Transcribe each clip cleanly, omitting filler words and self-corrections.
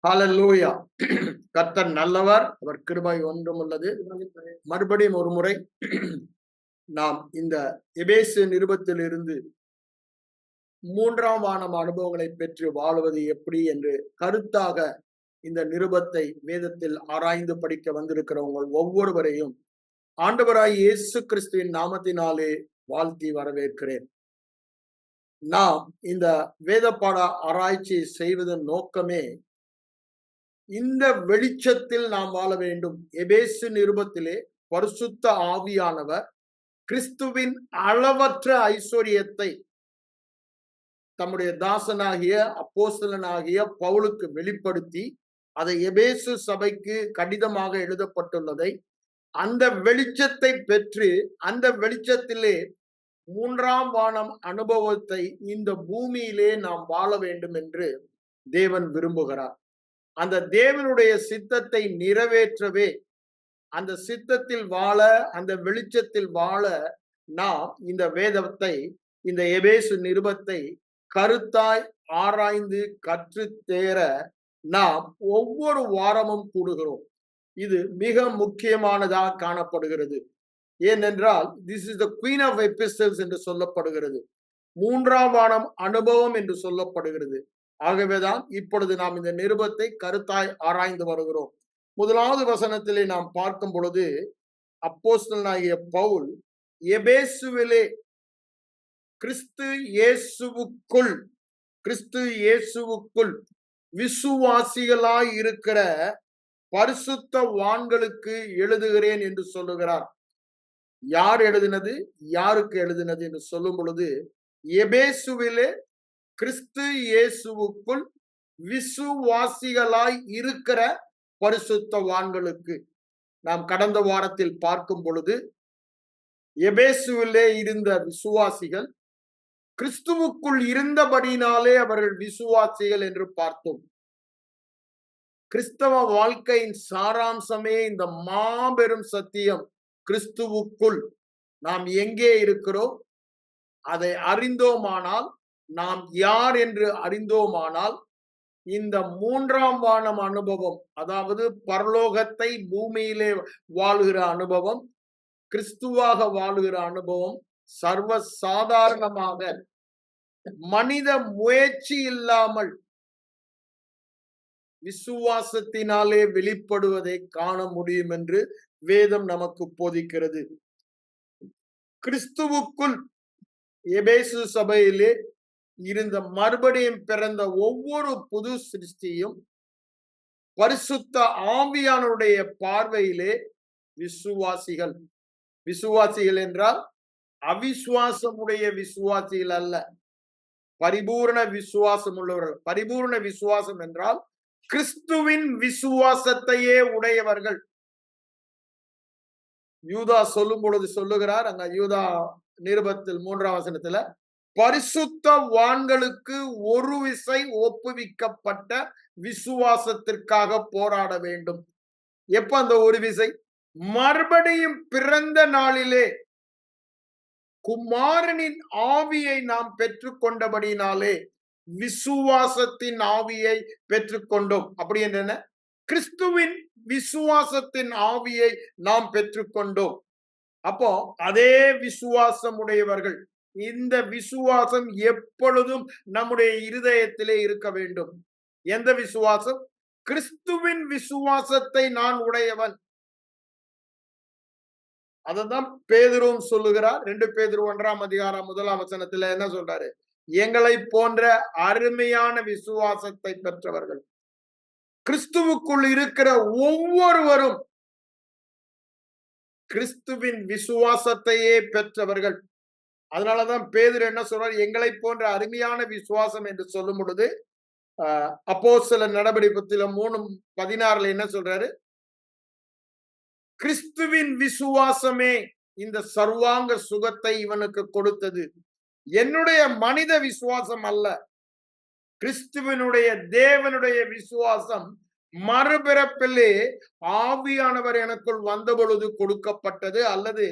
ஹல்லேலூயா. கர்த்தர் நல்லவர், அவர் கிருபை ஒன்றும் உள்ளது. மறுபடியும் ஒரு முறை நாம் இந்த எபேசு நிருபத்திலிருந்து மூன்றாம் வானம் அனுபவங்களை பெற்று வாழுவது எப்படி என்று கருத்தாக இந்த நிருபத்தை வேதத்தில் ஆராய்ந்து படிக்க வந்திருக்கிறவங்க ஒவ்வொருவரையும் ஆண்டவராய் இயேசு கிறிஸ்துவின் நாமத்தினாலே வாழ்த்தி வரவேற்கிறேன். நாம் இந்த வேத பாட ஆராய்ச்சி செய்வதன் நோக்கமே இந்த வெளிச்சத்தில் நாம் வாழ வேண்டும். எபேசு நிருபத்திலே பரிசுத்த ஆவியானவர் கிறிஸ்துவின் அளவற்ற ஐஸ்வர்யத்தை தம்முடைய தாசனாகிய அப்போஸ்தலனாகிய பவுலுக்கு வெளிப்படுத்தி அதை எபேசு சபைக்கு கடிதமாக எழுதப்பட்டுள்ளதை, அந்த வெளிச்சத்தை பெற்று அந்த வெளிச்சத்திலே மூன்றாம் வானம் அனுபவத்தை இந்த பூமியிலே நாம் வாழ வேண்டும் என்று தேவன் விரும்புகிறார். அந்த தேவனுடைய சித்தத்தை நிறைவேற்றவே, அந்த சித்தத்தில் வாழ, அந்த வெளிச்சத்தில் வாழ நாம் இந்த வேதத்தை, இந்த எபேசு நிருபத்தை கருத்தாய் ஆராய்ந்து கற்று தேர நாம் ஒவ்வொரு வாரமும் கூடுகிறோம். இது மிக முக்கியமானதாக காணப்படுகிறது. ஏனென்றால் this is the queen of epistles என்று சொல்லப்படுகிறது. மூன்றாம் வானம் அனுபவம் என்று சொல்லப்படுகிறது. ஆகவேதான் இப்பொழுது நாம் இந்த நிருபத்தை கருத்தாய் ஆராய்ந்து வருகிறோம். முதலாவது வசனத்திலே நாம் பார்க்கும் பொழுது, அப்போஸ்தலனாகிய பவுல் எபேசுவிலே கிறிஸ்து இயேசுவுக்குள் விசுவாசிகளாய் இருக்கிற பரிசுத்த வான்களுக்கு எழுதுகிறேன் என்று சொல்லுகிறார். யார் எழுதினது, யாருக்கு எழுதினது என்று சொல்லும் பொழுது, எபேசுவிலே கிறிஸ்து இயேசுவுக்குள் விசுவாசிகளாய் இருக்கிற பரிசுத்த வான்களுக்கு. நாம் கடந்த வாரத்தில் பார்க்கும் பொழுது எபேசுவிலே இருந்த விசுவாசிகள் கிறிஸ்துவுக்குள் இருந்தபடினாலே அவர்கள் விசுவாசிகள் என்று பார்த்தோம். கிறிஸ்தவ வாழ்க்கையின் சாராம்சமே இந்த மாபெரும் சத்தியம். கிறிஸ்துவுக்குள் நாம் எங்கே இருக்கிறோம், அதை அறிந்தோமானால், நாம் யார் என்று அறிந்தோமானால், இந்த மூன்றாம் வானம் அனுபவம், அதாவது பரலோகத்தை பூமியிலே வாழுகிற அனுபவம், கிறிஸ்துவாக வாழுகிற அனுபவம் சர்வ சாதாரணமாக மனித முயற்சி இல்லாமல் விசுவாசத்தினாலே வெளிப்படுவதை காண முடியும் என்று வேதம் நமக்கு போதிக்கிறது. கிறிஸ்துவுக்குள் எபேசு சபையிலே இருந்த மறுபடியும் பிறந்த ஒவ்வொரு புது சிருஷ்டியும் பரிசுத்த ஆவியானுடைய பார்வையிலே விசுவாசிகள். விசுவாசிகள் என்றால் அவிசுவாசமுடைய விசுவாசிகள் அல்ல, பரிபூர்ண விசுவாசம் உள்ளவர்கள். பரிபூர்ண விசுவாசம் என்றால் கிறிஸ்துவின் விசுவாசத்தையே உடையவர்கள். யூதா சொல்லும் பொழுது சொல்லுகிறார், அங்க யூதா நிருபத்தில் 3ஆம் வசனத்துல, பரிசுத்த வான்களுக்கு ஒரு விசை ஒப்புவிக்கப்பட்ட விசுவாசத்திற்காக போராட வேண்டும். எப்ப அந்த ஒரு விசை? மறுபடியும் பிறந்த நாளிலே குமாரனின் ஆவியை நாம் பெற்றுக்கொண்டபடினாலே விசுவாசத்தின் ஆவியை பெற்றுக்கொண்டோம். அப்படி என்ன? கிறிஸ்துவின் விசுவாசத்தின் ஆவியை நாம் பெற்றுக்கொண்டோம். அப்போ அதே விசுவாசம் உடையவர்கள். இந்த விசுவாசம் எப்பொழுதும் நம்முடைய இருதயத்திலே இருக்க வேண்டும். எந்த விசுவாசம்? கிறிஸ்துவின் விசுவாசத்தை நான் உடையவன். அததான் பேதுருவும் சொல்லுகிறார். 2 பேதுரு 1ஆம் அதிகாரம் 1ஆம் வசனத்துல என்ன சொல்றாரு? எங்களை போன்ற அருமையான விசுவாசத்தை பெற்றவர்கள். கிறிஸ்துவுக்குள் இருக்கிற ஒவ்வொருவரும் கிறிஸ்துவின் விசுவாசத்தையே பெற்றவர்கள். அதனாலதான் பேதுரு என்ன சொல்றார்? எங்களை போன்ற அருமையான விசுவாசம் என்று சொல்லும் பொழுது அப்போஸ்தலர் நடபடிபுத்தில 3:16 என்ன சொல்றாரு? கிறிஸ்துவின் விசுவாசமே இந்த சர்வாங்க சுகத்தை இவனுக்கு கொடுத்தது. என்னுடைய மனித விசுவாசம் அல்ல, கிறிஸ்துவனுடைய தேவனுடைய விசுவாசம் மறுபிறப்பிலே ஆவியானவர் எனக்குள் வந்த பொழுது கொடுக்கப்பட்டது, அல்லது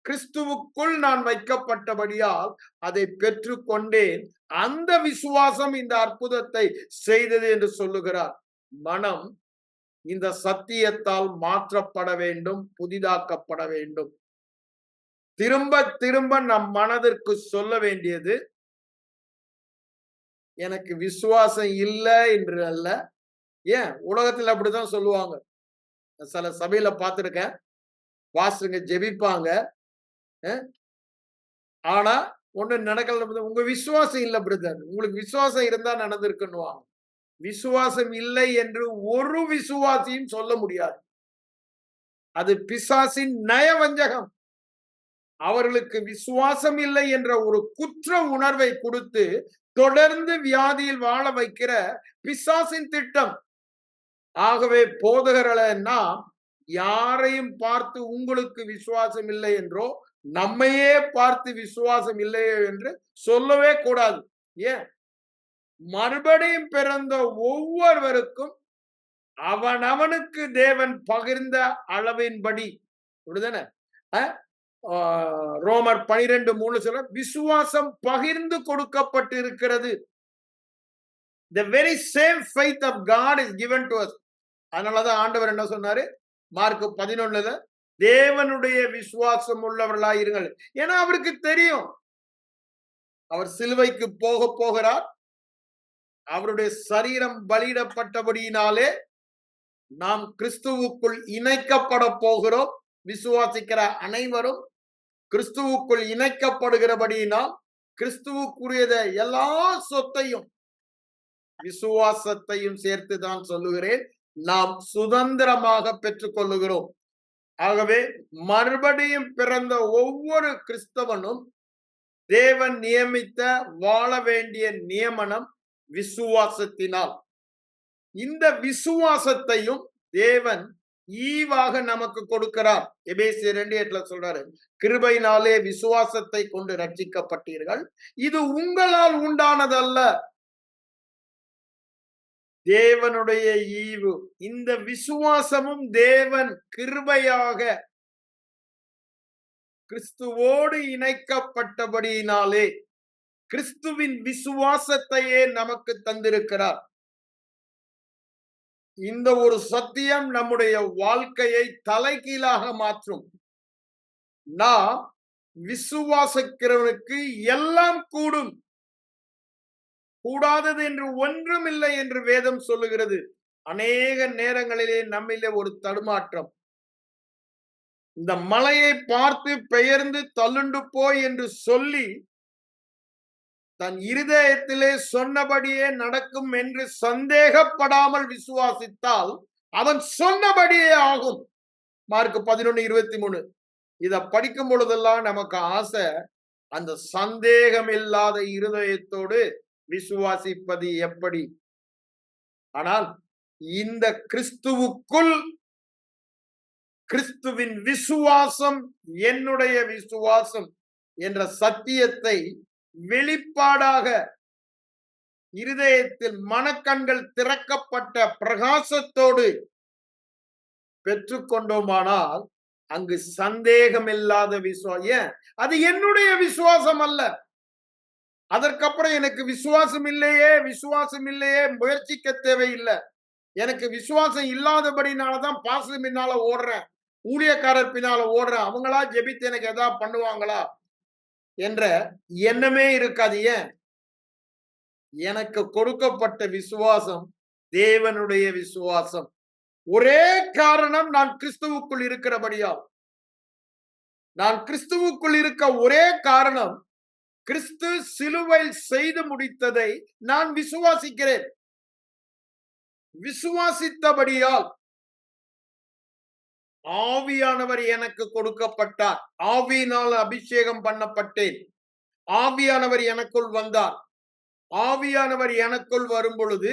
கிறிஸ்துவுக்குள் நான் வைக்கப்பட்டபடியால் அதை பெற்று கொண்டேன். அந்த விசுவாசம் இந்த அற்புதத்தை செய்தது என்று சொல்லுகிறார். மனம் இந்த சத்தியத்தால் மாற்றப்பட வேண்டும், புதிதாக்கப்பட வேண்டும். திரும்ப திரும்ப நம் மனதிற்கு சொல்ல வேண்டியது, எனக்கு விசுவாசம் இல்லை என்று அல்ல. ஏன் உலகத்துல அப்படிதான் சொல்லுவாங்க. சில சபையில பார்த்திருக்கேன், பாஸ்டருங்க ஜெபிப்பாங்க, ஆனா ஒண்ணு நடக்கல. உங்க விசுவாசம் இல்ல பிரதர், உங்களுக்கு விசுவாசம் இருந்தா நடந்திருக்குன்னுவாங்க. விசுவாசம் இல்லை என்று ஒரு விசுவாசியும் சொல்ல முடியாது. அது பிசாசின் நயவஞ்சகம். அவர்களுக்கு விசுவாசம் இல்லை என்ற ஒரு குற்ற உணர்வை கொடுத்து தொடர்ந்து வியாதியில் வாழ வைக்கிற பிசாசின் திட்டம். ஆகவே போதகர்கள்னா யாரையும் பார்த்து உங்களுக்கு விசுவாசம் இல்லை என்றோ, நம்மையே பார்த்து விசுவாசம் இல்லையோ என்று சொல்லவே கூடாது. ஏன்? மறுபடியும் பிறந்த ஒவ்வொருவருக்கும் அவனவனுக்கு தேவன் பகிர்ந்த அளவின்படி, அப்படிதானே? ரோமர் 12:3 சொல்ல, விசுவாசம் பகிர்ந்து கொடுக்கப்பட்டு இருக்கிறது. The very same faith of God is given to us. அதனாலதான் ஆண்டவர் என்ன சொன்னாரு மார்க் 11 தேவனுடைய விசுவாசம் உள்ளவர்களாயிருங்கள். ஏன்னா அவருக்கு தெரியும் அவர் சிலுவைக்கு போகிறார். அவருடைய சரீரம் பலியிடப்பட்டபடியினாலே நாம் கிறிஸ்துவுக்குள் இணைக்கப்பட போகிறோம். விசுவாசிக்கிற அனைவரும் கிறிஸ்துவுக்குள் இணைக்கப்படுகிறபடியினால் கிறிஸ்துவுக்குரியத எல்லா சொத்தையும் விசுவாசத்தையும் சேர்த்து தான் சொல்லுகிறேன், நாம் சுதந்திரமாக பெற்றுக் கொள்ளுகிறோம். ஆகவே மறுபடியும் பிறந்த ஒவ்வொரு கிறிஸ்தவனும் தேவன் நியமித்த வாழ வேண்டிய நியமனம் விசுவாசத்தினால். இந்த விசுவாசத்தையும் தேவன் ஈவாக நமக்கு கொடுக்கிறார். எபேசியர் 2:8 சொல்றாரு, கிருபையினாலே விசுவாசத்தை கொண்டு ரட்சிக்கப்பட்டீர்கள், இது உங்களால் உண்டானதல்ல, தேவனுடைய ஈவு. இந்த விசுவாசமும் தேவன் கிருபையாக கிறிஸ்துவோடு இணைக்கப்பட்டபடியினாலே கிறிஸ்துவின் விசுவாசத்தையே நமக்கு தந்திருக்கிறார். இந்த ஒரு சத்தியம் நம்முடைய வாழ்க்கையை தலைகீழாக மாற்றும். நாம் விசுவாசிக்கிறவனுக்கு எல்லாம் கூடும், கூடாதது என்று ஒன்றும் இல்லை என்று வேதம் சொல்லுகிறது. அநேக நேரங்களிலே நம்மிலே ஒரு தடுமாற்றம். இந்த மலையை பார்த்து பெயர்ந்து தள்ளுண்டு போய் என்று சொல்லி தன் இருதயத்திலே சொன்னபடியே நடக்கும் என்று சந்தேகப்படாமல் விசுவாசித்தால் அவன் சொன்னபடியே ஆகும். மார்க் 11:23. இத படிக்கும் பொழுதெல்லாம் நமக்கு ஆசை, அந்த சந்தேகம் இல்லாத இருதயத்தோடு விசுவாசிப்பது எப்படி? ஆனால் இந்த கிறிஸ்துவுக்குள் கிறிஸ்துவின் விசுவாசம் என்னுடைய விசுவாசம் என்ற சத்தியத்தை வெளிப்பாடாக இருதயத்தில் மனக்கண்கள் திறக்கப்பட்ட பிரகாசத்தோடு பெற்றுக்கொண்டோமானால் அங்கு சந்தேகம் இல்லாத விசுவாசம். அது என்னுடைய விசுவாசம் அல்ல. அதற்கப்புறம் எனக்கு விசுவாசம் இல்லையே முயற்சிக்க தேவையில்லை. எனக்கு விசுவாசம் இல்லாதபடினாலதான் பாஸ்டர் பின்னால ஓடுறேன், ஊழியக்காரர் பின்னால ஓடுறேன், அவங்களா ஜெபித்து எனக்கு எதாவது பண்ணுவாங்களா என்ற எண்ணமே இருக்காது. ஏன்? எனக்கு கொடுக்கப்பட்ட விசுவாசம் தேவனுடைய விசுவாசம். ஒரே காரணம், நான் கிறிஸ்துவுக்குள் இருக்கிறபடியால். நான் கிறிஸ்துவுக்குள் இருக்க ஒரே காரணம், கிறிஸ்து சிலுவையில் செய்து முடித்ததை நான் விசுவாசிக்கிறேன். விசுவாசித்தபடியால் ஆவியானவர் எனக்கு கொடுக்கப்பட்டார். ஆவியினால் அபிஷேகம் பண்ணப்பட்டேன். ஆவியானவர் எனக்குள் வந்தார். ஆவியானவர் எனக்குள் வரும் பொழுது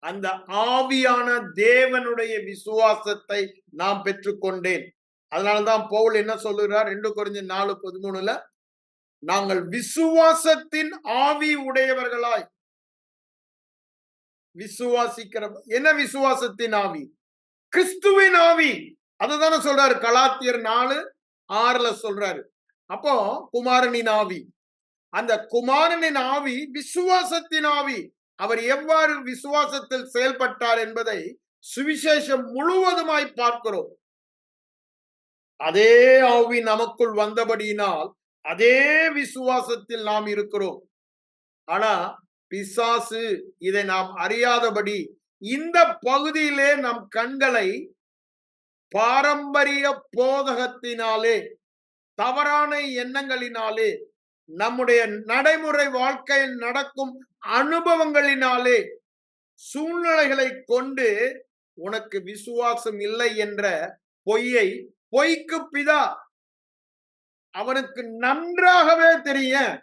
அந்த ஆவியான தேவனுடைய விசுவாசத்தை நாம் பெற்றுக்கொண்டேன். அதனாலதான் பவுல் என்ன சொல்லுகிறார் 2 கொரிந்தியர் 4:13, நாங்கள் விசுவாசத்தின் ஆவி உடையவர்களாய் விசுவாசிக்கிற. என்ன விசுவாசத்தின் ஆவி? கிறிஸ்துவின் ஆவி. அதுதானே சொல்றாரு கலாத்தியர் 4:6 சொல்றாரு. அப்போ குமாரனின் ஆவி, அந்த குமாரனின் ஆவி விசுவாசத்தின் ஆவி. அவர் எவ்வாறு விசுவாசத்தில் செயல்பட்டார் என்பதை சுவிசேஷம் முழுவதுமாய் பார்க்கிறோம். அதே ஆவி நமக்குள் வந்தபடியினால் அதே விசுவாசத்தில் நாம் இருக்கிறோம். ஆனா பிசாசு இதை நாம் அறியாதபடி இந்த பகுதியிலே நம் கண்களை பாரம்பரிய போதகத்தினாலே, தவறான எண்ணங்களினாலே, நம்முடைய நடைமுறை வாழ்க்கையில் நடக்கும் அனுபவங்களினாலே, சூழ்நிலைகளை கொண்டு உனக்கு விசுவாசம் இல்லை என்ற பொய்யை, பொய்க்கு பிதா அவனுக்கு நன்றாகவே தெரியும்.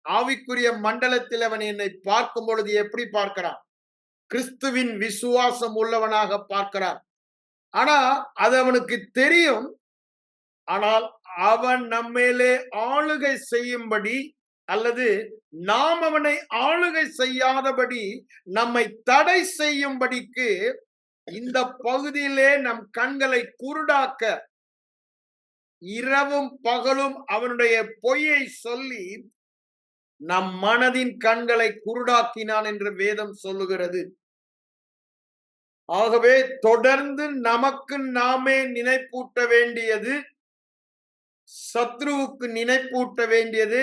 ஆவிக்குரிய மண்டலத்தில் அவன் என்னை பார்க்கும் பொழுது எப்படி பார்க்கிறான்? கிறிஸ்துவின் விசுவாசம் உள்ளவனாக பார்க்கிறான். ஆனா அது அவனுக்கு தெரியும். ஆனால் அவன் நம்மேலே ஆளுகை செய்யும்படி அல்லது நாம் அவனை ஆளுகை செய்யாதபடி நம்மை தடை செய்யும்படிக்கு இந்த பகுதியிலே நம் கண்களை குருடாக்க இரவும் பகலும் அவனுடைய பொய்யை சொல்லி நம் மனதின் கண்களை குருடாக்கினான் என்று வேதம் சொல்லுகிறது. ஆகவே தொடர்ந்து நமக்கு நாமே நினைப்பூட்ட வேண்டியது, சத்ருவுக்கு நினைப்பூட்ட வேண்டியது.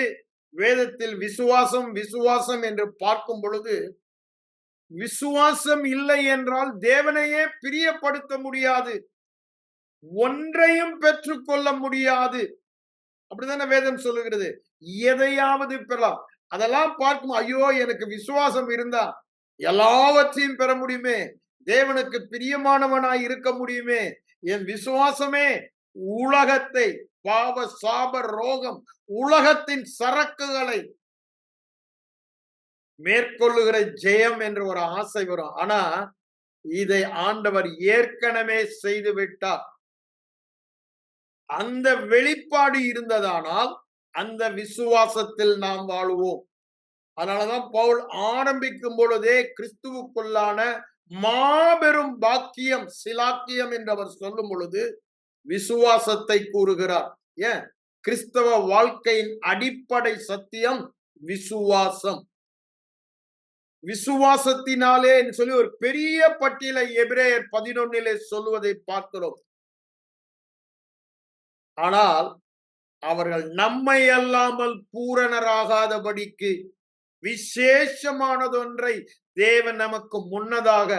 வேதத்தில் விசுவாசம் விசுவாசம் என்று பார்க்கும் பொழுது, விசுவாசம் இல்லை என்றால் தேவனையே பிரியப்படுத்த முடியாது, ஒன்றையும் பெற்றுக்கொள்ள முடியாது. அப்படித்தானே வேதம் சொல்லுகிறது. எதையாவது பெறலாம். அதெல்லாம் பார்க்கும், ஐயோ எனக்கு விசுவாசம் இருந்தா எல்லாவற்றையும் பெற முடியுமே, தேவனுக்கு பிரியமானவனாய் இருக்க முடியுமே, என் விசுவாசமே உலகத்தை, பாவ சாப ரோகம் உலகத்தின் சரக்குகளை மேற்கொள்ளுகிற ஜெயம் என்ற ஒரு ஆசை வரும். ஆனா இதை ஆண்டவர் ஏற்கனவே செய்து விட்டார். அந்த வெளிப்பாடு இருந்ததானால் அந்த விசுவாசத்தில் நாம் வாழுவோம். அதனாலதான் பவுல் ஆரம்பிக்கும் பொழுதே கிறிஸ்துவுக்குள்ளான மாபெரும் பாக்கியம், சிலாக்கியம் என்று அவர் சொல்லும் பொழுது விசுவாசத்தை கூறுகிறார். ஏன்? கிறிஸ்தவ வாழ்க்கையின் அடிப்படை சத்தியம் விசுவாசம். விசுவாசத்தினாலே சொல்லி ஒரு பெரிய பட்டியலை எபிரேயர் 11 சொல்லுவதை பார்க்கிறோம். ஆனால் அவர்கள் நம்மை அல்லாமல் பூரணராகாதபடிக்கு விசேஷமானதொன்றை தேவன் நமக்கு முன்னதாக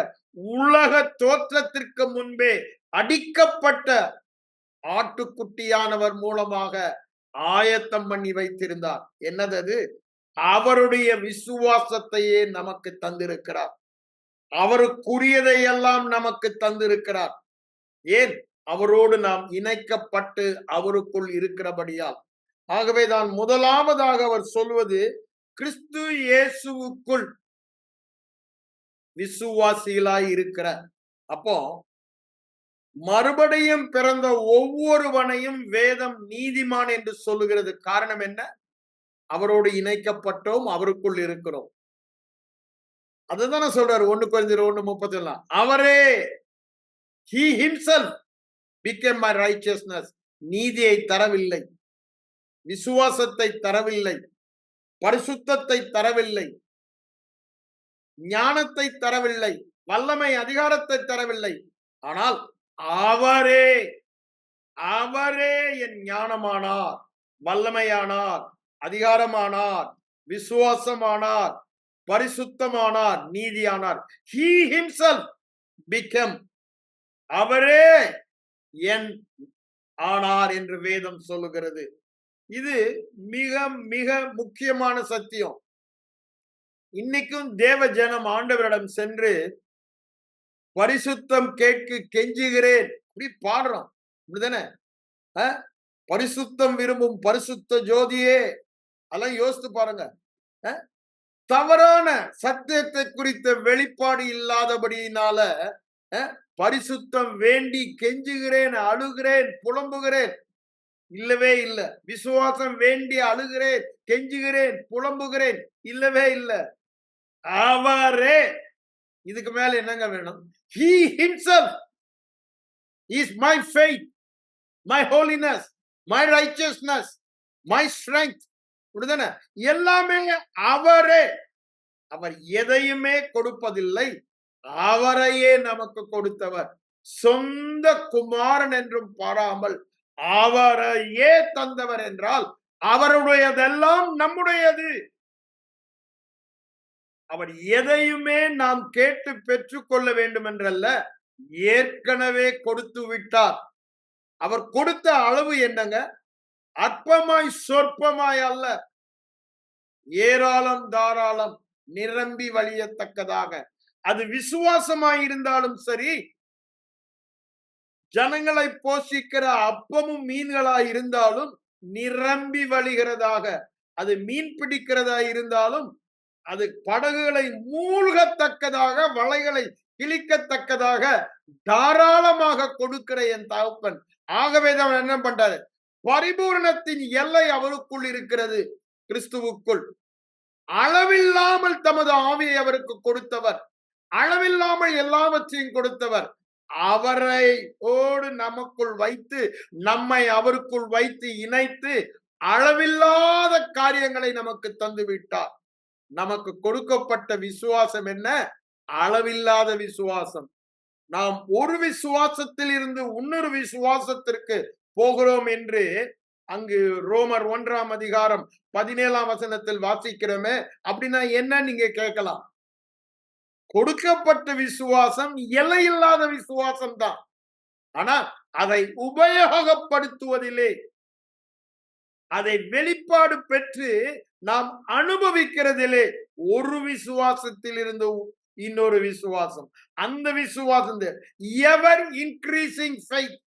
உலக தோற்றத்திற்கு முன்பே அடிக்கப்பட்ட ஆட்டுக்குட்டியானவர் மூலமாக ஆயத்தம் பண்ணி வைத்திருந்தார். என்னது? அவருடைய விசுவாசத்தையே நமக்கு தந்திருக்கிறார். அவருக்குரியதை எல்லாம் நமக்கு தந்திருக்கிறார். ஏன்? அவரோடு நாம் இணைக்கப்பட்டு அவருக்குள் இருக்கிறபடியால். ஆகவேதான் முதலாவதாக அவர் சொல்வது, கிறிஸ்து இயேசுவுக்குள் விசுவாசிகளாய் இருக்கிற. அப்போ மறுபடியும் பிறந்த ஒவ்வொருவனையும் வேதம் நீதிமான் என்று சொல்லுகிறது. காரணம் என்ன? அவரோடு இணைக்கப்பட்டோம், அவருக்குள் இருக்கிறோம். அதுதானே சொல்றாரு 1 Corinthians 1:31. அவரே he himself became my righteousness. நீதியை தரவில்லை, விசுவாசத்தை தரவில்லை, பரிசுத்தத்தை தரவில்லை, ஞானத்தை தரவில்லை, வல்லமை அதிகாரத்தை தரவில்லை. ஆனால் அவரே அவரே என் ஞானமானார், வல்லமையானார், அதிகாரமானார், விசுவாசமானார், பரிசுத்தமானார், நீதியானார். he himself became, அவரே என் ஆனார் என்று வேதம் சொல்லுகிறது. இது மிக மிக முக்கியமான சத்தியம். இன்னைக்கும் தேவ ஜனம் ஆண்டவரிடம் சென்று பரிசுத்தம் கேட்க கெஞ்சுகிறேன் இப்படி பாடுறோம். அப்படிதானே? பரிசுத்தம் விரும்பும் பரிசுத்த ஜோதியே, அதெல்லாம் யோசித்து பாருங்க. தவறான சத்தியத்தை குறித்த வெளிப்பாடு இல்லாதபடியினால பரிசுத்தம் வேண்டி கெஞ்சுகிறேன், அழுகிறேன், புலம்புகிறேன். இல்லவே இல்லை. விசுவாசம் வேண்டி அழுகிறேன், கெஞ்சுகிறேன், புலம்புகிறேன். இல்லவே இல்லை. அவரே. இதுக்கு மேல என்னங்க வேணும்? he himself is my faith, my holiness, my righteousness, my strength. அப்படிதானே? எல்லாமே அவரே. அவர் எதையுமே கொடுப்பதில்லை, அவரையே நமக்கு கொடுத்தவர். சொந்த குமாரன் என்றும் பாராமல் அவரையே தந்தவர் என்றால் அவருடையதெல்லாம் நம்முடையது. அவர் எதையுமே நாம் கேட்டு பெற்றுக்கொள்ள வேண்டும் என்றல்ல, ஏற்கனவே கொடுத்து விட்டார். அவர் கொடுத்த அளவு என்னங்க? அற்பமாய் சொற்பமாய் அல்ல, ஏராளம் தாராளம் நிரம்பி வழியத்தக்கதாக. அது விசுவாசமாய் இருந்தாலும் சரி, ஜனங்களை போஷிக்கிற அப்பமும் மீன்களாய் இருந்தாலும் நிரம்பி வழிகிறதாக, அது மீன் பிடிக்கிறதா இருந்தாலும் அது படகுகளை மூழ்கத்தக்கதாக, வலைகளை கிழிக்கத்தக்கதாக தாராளமாக கொடுக்கிற என் தகப்பன். ஆகவேதான் என்ன பண்றாரு? பரிபூரணத்தின் எல்லை அவருக்குள் இருக்கிறது, கிறிஸ்துவுக்குள். அளவில்லாமல் தமது ஆவியை அவருக்கு கொடுத்தவர், அளவில்லாமல் எல்லாவற்றையும் கொடுத்தவர். அவரை ஓடு நமக்குள் வைத்து, நம்மை அவருக்குள் வைத்து இணைத்து அளவில்லாத காரியங்களை நமக்கு தந்து விட்டார். நமக்கு கொடுக்கப்பட்ட விசுவாசம் என்ன? அளவில்லாத விசுவாசம். நாம் ஒரு விசுவாசத்தில் இருந்து இன்னொரு விசுவாசத்திற்கு போகிறோம் என்று அங்கு ரோமர் 1ஆம் அதிகாரம் 17ஆம் வசனத்தில் வாசிக்கிறோமே. அப்படின்னா என்ன நீங்க கேட்கலாம்? கொடுக்கப்பட்ட விசுவாசம் எல்லையில்லாத விசுவாசம் தான். ஆனா அதை உபயோகப்படுத்துவதிலே, அதை வெளிப்பாடு பெற்று நாம் அனுபவிக்கிறதிலே, ஒரு விசுவாசத்தில் இருந்து இன்னொரு விசுவாசம், அந்த விசுவாசம் எவர் இன்க்ரீசிங் ஃபெய்த்.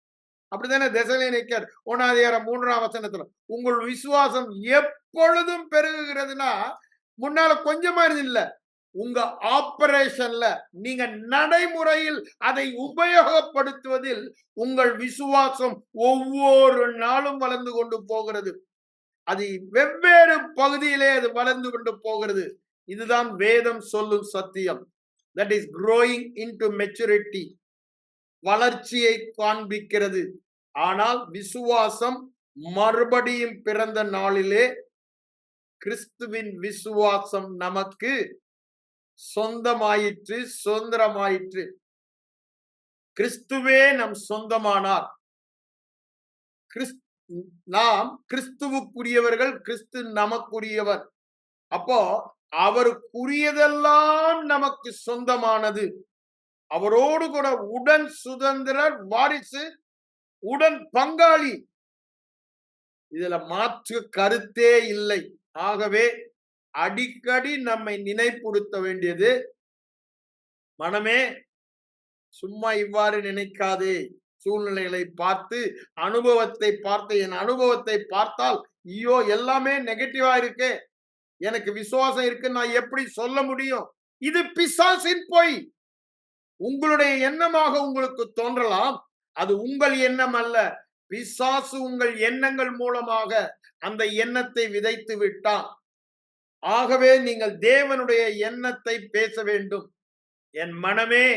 அப்படித்தானே தெசலோனிக்கேயர் 1:3 வசனத்துல உங்கள் விசுவாசம் எப்பொழுதும் பெருகுகிறதுனா, முன்னால கொஞ்சமா இல்ல, உங்க ஆபரேஷன்ல, நீங்க நடைமுறையில் அதை உபயோகப்படுத்துவதில் உங்கள் விசுவாசம் ஒவ்வொரு நாளும் வளர்ந்து கொண்டு போகிறது. அது வெவ்வேறு பகுதியிலே அது வளர்ந்து கொண்டு போகிறது. இதுதான் வேதம் சொல்லும் சத்தியம். That is growing into maturity, வளர்ச்சியை காண்பிக்கிறது. ஆனால் விசுவாசம் மறுபடியும் பிறந்த நாளிலே கிறிஸ்துவின் விசுவாசம் நமக்கு சொந்தமாயிற்று, சுதந்திரமாயிற்று. கிறிஸ்துவே நம் சொந்தமானார். நாம் கிறிஸ்துவுக்குரியவர்கள், கிறிஸ்து நமக்குரியவர். அப்போ அவருக்குரியதெல்லாம் நமக்கு சொந்தமானது. அவரோடு கூட உடன் சுதந்திரர், வாரிசு, உடன் பங்காளி. இதுல மாற்று கருத்தே இல்லை. ஆகவே அடிக்கடி நம்மை நினைப்புறுத்த வேண்டியது, மனமே சும்மா இவ்வாறு நினைக்காதே. சூழ்நிலைகளை பார்த்து, அனுபவத்தை பார்த்து, என் அனுபவத்தை பார்த்தால் ஐயோ எல்லாமே நெகட்டிவா இருக்கு, எனக்கு விசுவாசம் இருக்கு, நான் எப்படி சொல்ல முடியும்? இது பிசாசின் பொய். உங்களுடைய எண்ணமாக உங்களுக்கு தோன்றலாம், அது உங்கள் எண்ணம் அல்ல. பிசாசு உங்கள் எண்ணங்கள் மூலமாக அந்த எண்ணத்தை விதைத்து விட்டான். ஆகவே நீங்கள் தேவனுடைய எண்ணத்தை பேச வேண்டும். என் மனமே,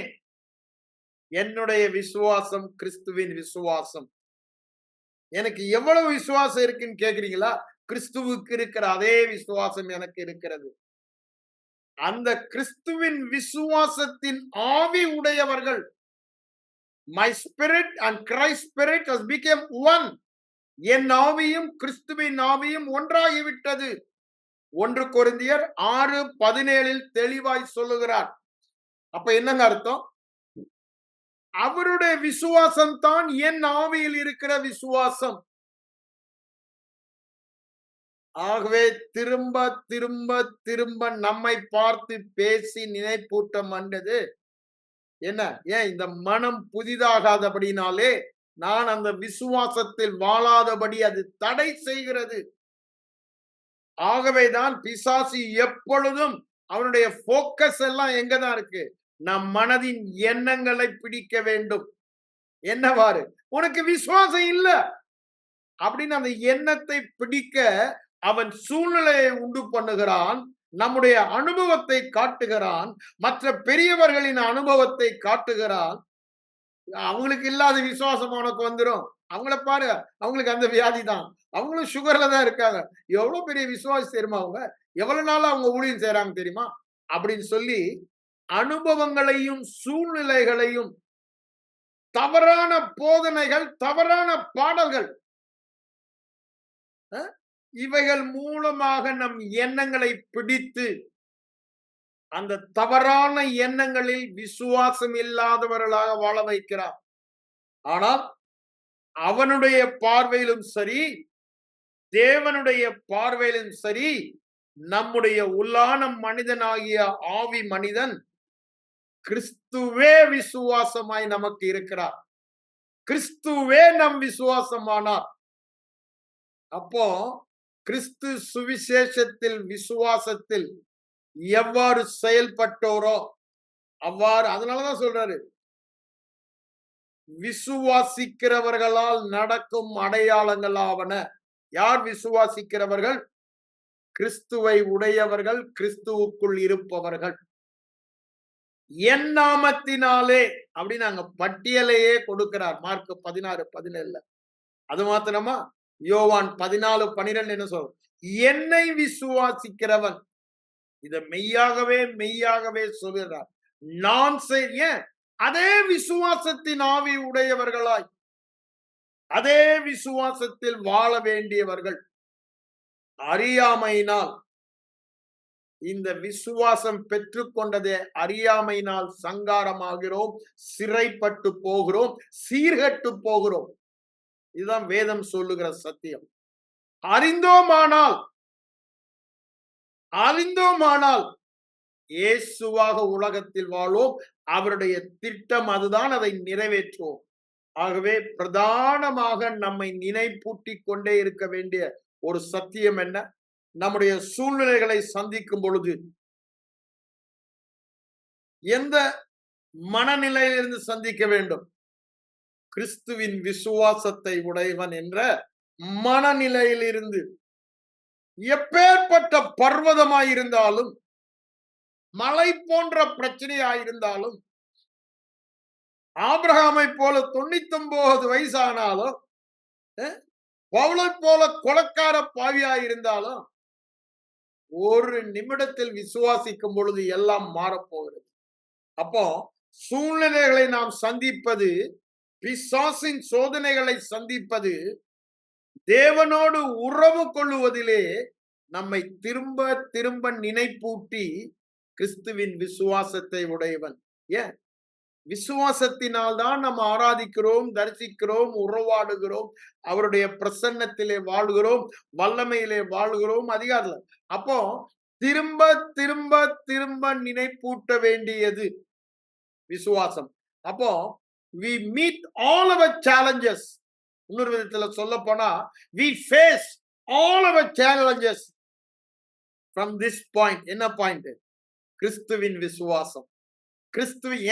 என்னுடைய விசுவாசம் கிறிஸ்துவின் விசுவாசம். எனக்கு எவ்வளவு விசுவாசம் இருக்குன்னு கேக்குறீங்களா? கிறிஸ்துவுக்கு இருக்கிற அதே விசுவாசம் எனக்கு இருக்கிறது. அந்த கிறிஸ்துவின் விசுவாசத்தின் ஆவி உடையவர்கள், my spirit and Christ spirit has become one. என் ஆவியும் கிறிஸ்துவின் ஆவியும் ஒன்றாகிவிட்டது. 1 கொரிந்தியர் 6:17 தெளிவாய் சொல்லுகிறார். அப்ப என்னங்க அர்த்தம்? அவருடைய விசுவாசம் தான் என் ஆவியில் இருக்கிற விசுவாசம். ஆகவே திரும்ப திரும்ப திரும்ப நம்மை பார்த்து பேசி நினைப்பூட்டம் வந்தது என்ன? ஏன் இந்த மனம் புதிதாகாதபடினாலே நான் அந்த விசுவாசத்தில் வாழாதபடி அது தடை செய்கிறது. ஆகவேதான் பிசாசு எப்பொழுதும் அவனுடைய போக்கஸ் எல்லாம் எங்கதான் இருக்கு? நம் மனதின் எண்ணங்களை பிடிக்க வேண்டும். என்னவாறு? உனக்கு விசுவாசம் இல்ல அப்படின்னு அந்த எண்ணத்தை பிடிக்க அவன் சூழ்நிலையை உண்டு பண்ணுகிறான், நம்முடைய அனுபவத்தை காட்டுகிறான், மற்ற பெரியவர்களின் அனுபவத்தை காட்டுகிறான். அவங்களுக்கு இல்லாத விசுவாசம் உனக்கு வந்துடும். அவங்கள பாரு, அவங்களுக்கு அந்த வியாதி தான், அவங்களும் சுகர்ல தான் இருக்காங்க. எவ்வளவு பெரிய விசுவாசி தெரியுமா? அவங்க எவ்வளவு நாள் அவங்க ஊழியம் செய்யறாங்க தெரியுமா? அப்படின்னு சொல்லி அனுபவங்களையும் சூழ்நிலைகளையும், தவறான போதனைகள், தவறான பாடல்கள், இவைகள் மூலமாக நம் எண்ணங்களை பிடித்து அந்த தவறான எண்ணங்களில் விசுவாசம் இல்லாதவர்களாக வாழ வைக்கிறார். ஆனால் அவனுடைய பார்வையிலும் சரி, தேவனுடைய பார்வையிலும் சரி, நம்முடைய உள்ளான மனிதனாகிய ஆவி மனிதன் கிறிஸ்துவே விசுவாசமாய் நமக்கு இருக்கிறார். கிறிஸ்துவே நம் விசுவாசமானார். அப்போ கிறிஸ்து சுவிசேஷத்தில், விசுவாசத்தில் எவ்வாறு செயல்பட்டோரோ அவ்வாறு, அதனாலதான் சொல்றாரு, விசுவாசிக்கிறவர்களால் நடக்கும் அடையாளங்களாவன. யார் விசுவாசிக்கிறவர்கள்? கிறிஸ்துவை உடையவர்கள், கிறிஸ்துவுக்குள் இருப்பவர்கள். என் நாமத்தினாலே அப்படின்னு அங்க பட்டியலையே கொடுக்கிறார். மார்க் 16:17. அது மாத்திரமா? யோவான் 14:12 என்ன சொல்ற? என்னை விசுவாசிக்கிறவன், இத மெய்யாகவே மெய்யாகவே சொல்கிறார், நான் செய்ய அதே விசுவாசத்தின் ஆவி உடையவர்களாய், அதே விசுவாசத்தில் வாழ வேண்டியவர்கள். அறியாமையினால், இந்த விசுவாசம் பெற்றுக்கொண்டதே அறியாமையினால் சங்காரமாகிறோம், சிறைப்பட்டு போகிறோம், சீர்கட்டு போகிறோம். இதுதான் வேதம் சொல்லுகிற சத்தியம். அறிந்தோமானால் இயேசுவாக உலகத்தில் வாழோம். அவருடைய திட்டம் அதுதான், அதை நிறைவேற்றுவோம். ஆகவே பிரதானமாக நம்மை நினைப்பூட்டிக் கொண்டே இருக்க வேண்டிய ஒரு சத்தியம் என்ன? நம்முடைய சூழ்நிலைகளை சந்திக்கும் பொழுது எந்த மனநிலையிலிருந்து சந்திக்க வேண்டும்? கிறிஸ்துவின் விசுவாசத்தை உடையவன் என்ற மனநிலையிலிருந்து. எப்பேற்பட்ட பர்வதமாயிருந்தாலும், மலை போன்ற பிரச்சனையாயிருந்தாலும், ஆபிரகாமை போல 99 வயசானாலும், பவுலை போல கொலைக்கார பாவியாயிருந்தாலும், ஒரு நிமிடத்தில் விசுவாசிக்கும் பொழுது எல்லாம் மாறப்போகிறது. அப்போ சூழ்நிலைகளை நாம் சந்திப்பது, பிசாசின் சோதனைகளை சந்திப்பது, தேவனோடு உறவு கொள்ளுவதிலே நம்மை திரும்ப திரும்ப நினைப்பூட்டி கிறிஸ்துவின் விசுவாசத்தை உடையவன். ஏன்? விசுவாசத்தினால் தான் நம்ம ஆராதிக்கிறோம், தரிசிக்கிறோம், உறவாடுகிறோம், அவருடைய பிரசன்னத்திலே வாழ்கிறோம், வல்லமையிலே வாழ்கிறோம், அதிகாரத்துல. அப்போ திரும்ப திரும்ப திரும்ப நினைப்பூட்ட வேண்டியது விசுவாசம். அப்போ we meet all our challenges. இன்னொரு விதத்துல சொல்ல போனா, we face all our challenges from this point. என்ன பாயிண்ட்? கிறிஸ்துவின் விசுவாசம்.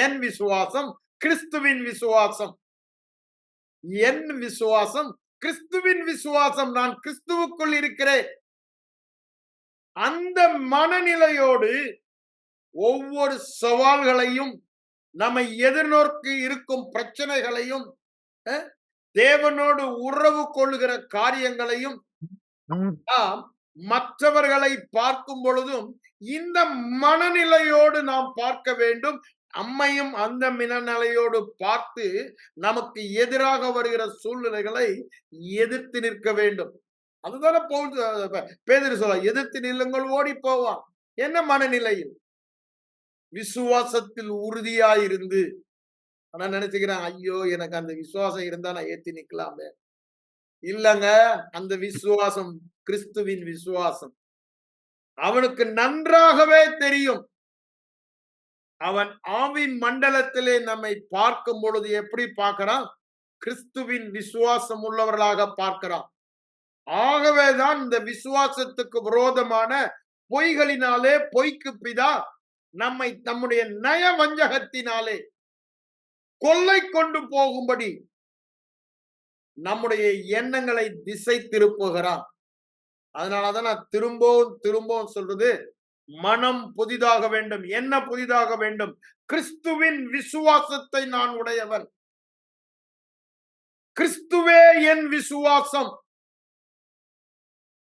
என் விசுவாசம், கிறிஸ்துவின் விசுவாசம். என் விசுவாசம், கிறிஸ்துவின் விசுவாசம். நான் கிறிஸ்துவுக்குள் இருக்கிறேன். அந்த மனநிலையோடு ஒவ்வொரு சவால்களையும், நம்மை எதிர்நோக்கி இருக்கும் பிரச்சனைகளையும், தேவனோடு உறவு கொள்ளுகிற காரியங்களையும் நாம் மற்றவர்களை பார்க்கும் பொழுதும் இந்த மனநிலையோடு நாம் பார்க்க வேண்டும். நம்மையும் அந்த மனநிலையோடு பார்த்து நமக்கு எதிராக வருகிற சூழ்நிலைகளை எதிர்த்து நிற்க வேண்டும். அதுதானே பேதுரு சொல்ல, எதிர்த்து நில்லுங்கள், ஓடி போவான். என்ன மனநிலையில்? விசுவாசத்தில் உறுதியாயிருந்து. ஆனா நினைச்சுக்கிறேன், ஐயோ எனக்கு அந்த விசுவாசம் இருந்தா நான் ஏத்தி நிக்கலாமே. இல்லங்க, அந்த விசுவாசம் கிறிஸ்துவின் விசுவாசம். அவனுக்கு நன்றாகவே தெரியும். அவன் ஆவி மண்டலத்திலே நம்மை பார்க்கும் பொழுது எப்படி பார்க்கிறான்? கிறிஸ்துவின் விசுவாசம் உள்ளவர்களாக பார்க்கிறான். ஆகவேதான் இந்த விசுவாசத்துக்கு விரோதமான பொய்களினாலே, பொய்க்கு பிதா நம்மை நம்முடைய நய வஞ்சகத்தினாலே கொள்ளை கொண்டு போகும்படி நம்முடைய எண்ணங்களை திசை திருப்புகிறான். அதனாலதான் நான் திரும்பவும் சொல்றது, மனம் புதிதாக வேண்டும். என்ன புதிதாக வேண்டும்? கிறிஸ்துவின் விசுவாசத்தை நான் உடையவன். கிறிஸ்துவே என் விசுவாசம்.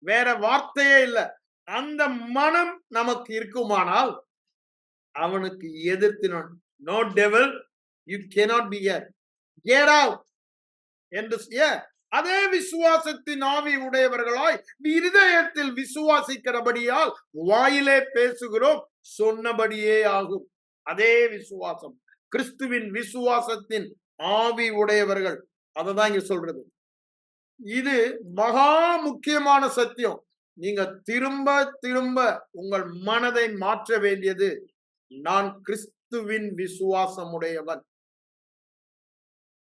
வேற வார்த்தையே இல்லை. அந்த மனம் நமக்கு இருக்குமானால் அவனுக்கு எதிர்த்து no devil you cannot be here, get out என்று அதே விசுவாசத்தின் ஆவி உடையவர்களாய் இருதயத்தில் விசுவாசிக்கிறபடியால் வாயிலே பேசுகிறோம், சொன்னபடியே ஆகும். அதே விசுவாசம், கிறிஸ்துவின் விசுவாசத்தின் ஆவி உடையவர்கள். அததான் இங்க சொல்றது. இது மகா முக்கியமான சத்தியம். நீங்க திரும்ப திரும்ப உங்கள் மனதை மாற்ற வேண்டியது, நான் கிறிஸ்துவின் விசுவாசம் உடையவன்,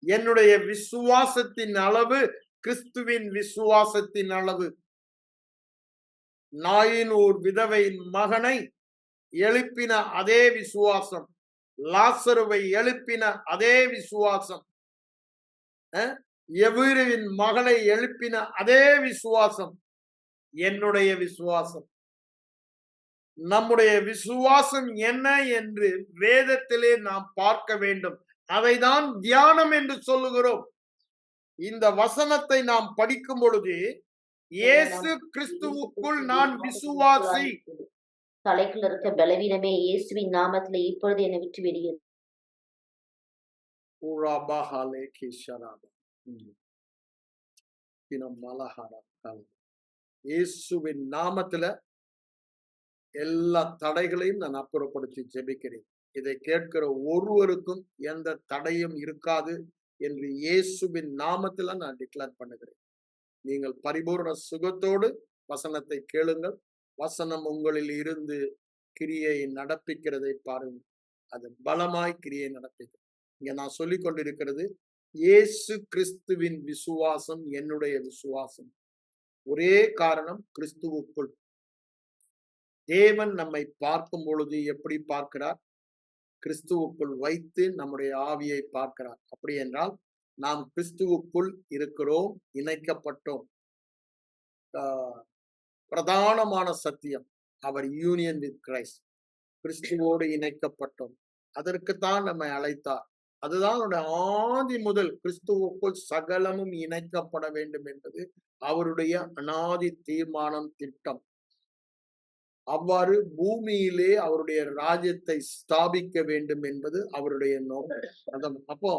என்னுடைய விசுவாசத்தின் அளவு கிறிஸ்துவின் விசுவாசத்தின் அளவு. நாயினூர் விதவையின் மகனை எழுப்பின அதே விசுவாசம், லாசருவை எழுப்பின அதே விசுவாசம், எவீருவின் மகளை எழுப்பின அதே விசுவாசம் என்னுடைய விசுவாசம். நம்முடைய விசுவாசம் என்ன என்று வேதத்திலே நாம் பார்க்க வேண்டும். அதைதான் தியானம் என்று சொல்லுகிறோம். இந்த வசனத்தை நாம் படிக்கும் பொழுது, இயேசு கிறிஸ்துவுக்குள் நான் விசுவாசி, தலைக்குள்ள இருக்க பலவீனமே இயேசுவின் நாமத்துல இப்பொழுது என்னை விட்டு வெளியேறு. இயேசுவின் நாமத்துல எல்லா தடைகளையும் நான் அப்புறப்படுத்தி ஜெபிக்கிறேன். இதை கேட்கிற ஒருவருக்கும் எந்த தடையும் இருக்காது என்று இயேசுவின் நாமத்துல நான் டிக்ளேர் பண்ணுகிறேன். நீங்கள் பரிபூர்ண சுகத்தோடு வசனத்தை கேளுங்கள். வசனம் உங்களில் இருந்து கிரியை நடப்பிக்கிறதை பாருங்கள். அது பலமாய் கிரியை நடப்பிக்கும். இங்க நான் சொல்லிக் கொண்டிருக்கிறது, இயேசு கிறிஸ்துவின் விசுவாசம் என்னுடைய விசுவாசம். ஒரே காரணம், கிறிஸ்துவுக்குள். தேவன் நம்மை பார்க்கும் பொழுது எப்படி பார்க்கிறார்? கிறிஸ்துவுக்குள் வைத்து நம்முடைய ஆவியை பார்க்கிறார். அப்படி என்றால் நாம் கிறிஸ்துவுக்குள் இருக்கிறோம், இணைக்கப்பட்டோம். பிரதானமான சத்தியம், அவர் யூனியன் வித் கிரைஸ்ட், கிறிஸ்துவோடு இணைக்கப்பட்டோம். அதற்குத்தான் நம்மை அழைத்தார். அதுதான் ஆதி முதல் கிறிஸ்துவுக்குள் சகலமும் இணைக்கப்பட வேண்டும் என்பது அவருடைய அநாதி தீர்மானம், திட்டம். அவ்வாறு பூமியிலே அவருடைய ராஜ்யத்தை ஸ்தாபிக்க வேண்டும் என்பது அவருடைய நோக்கம். அப்போ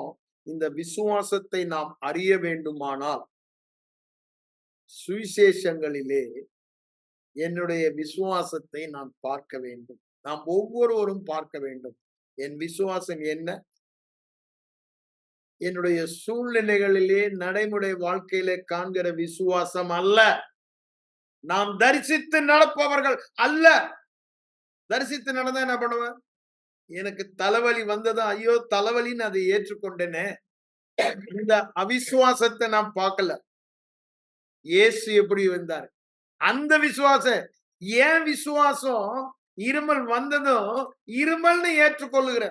இந்த விசுவாசத்தை நாம் அறிய வேண்டுமானால் சுவிசேஷங்களிலே என்னுடைய விசுவாசத்தை நான் பார்க்க வேண்டும். நாம் ஒவ்வொருவரும் பார்க்க வேண்டும். என் விசுவாசம் என்ன? என்னுடைய சூழ்நிலைகளிலே நடைமுறை வாழ்க்கையிலே காண்கிற விசுவாசம் அல்ல. நாம் தரிசித்து நடப்பவர்கள் அல்ல. தரிசித்து நடந்தா என்ன பண்ணுவேன்? எனக்கு தலைவலி வந்தது, ஐயோ தலைவலின்னு அதை ஏற்றுக்கொண்டேனே. இந்த அவிசுவாசத்தை நான் பார்க்கல. இயேசு எப்படி வந்தார்? அந்த விசுவாசம். ஏன் விசுவாசம் இருமல் வந்ததும் இருமல்னு ஏற்றுக்கொள்ளுகிற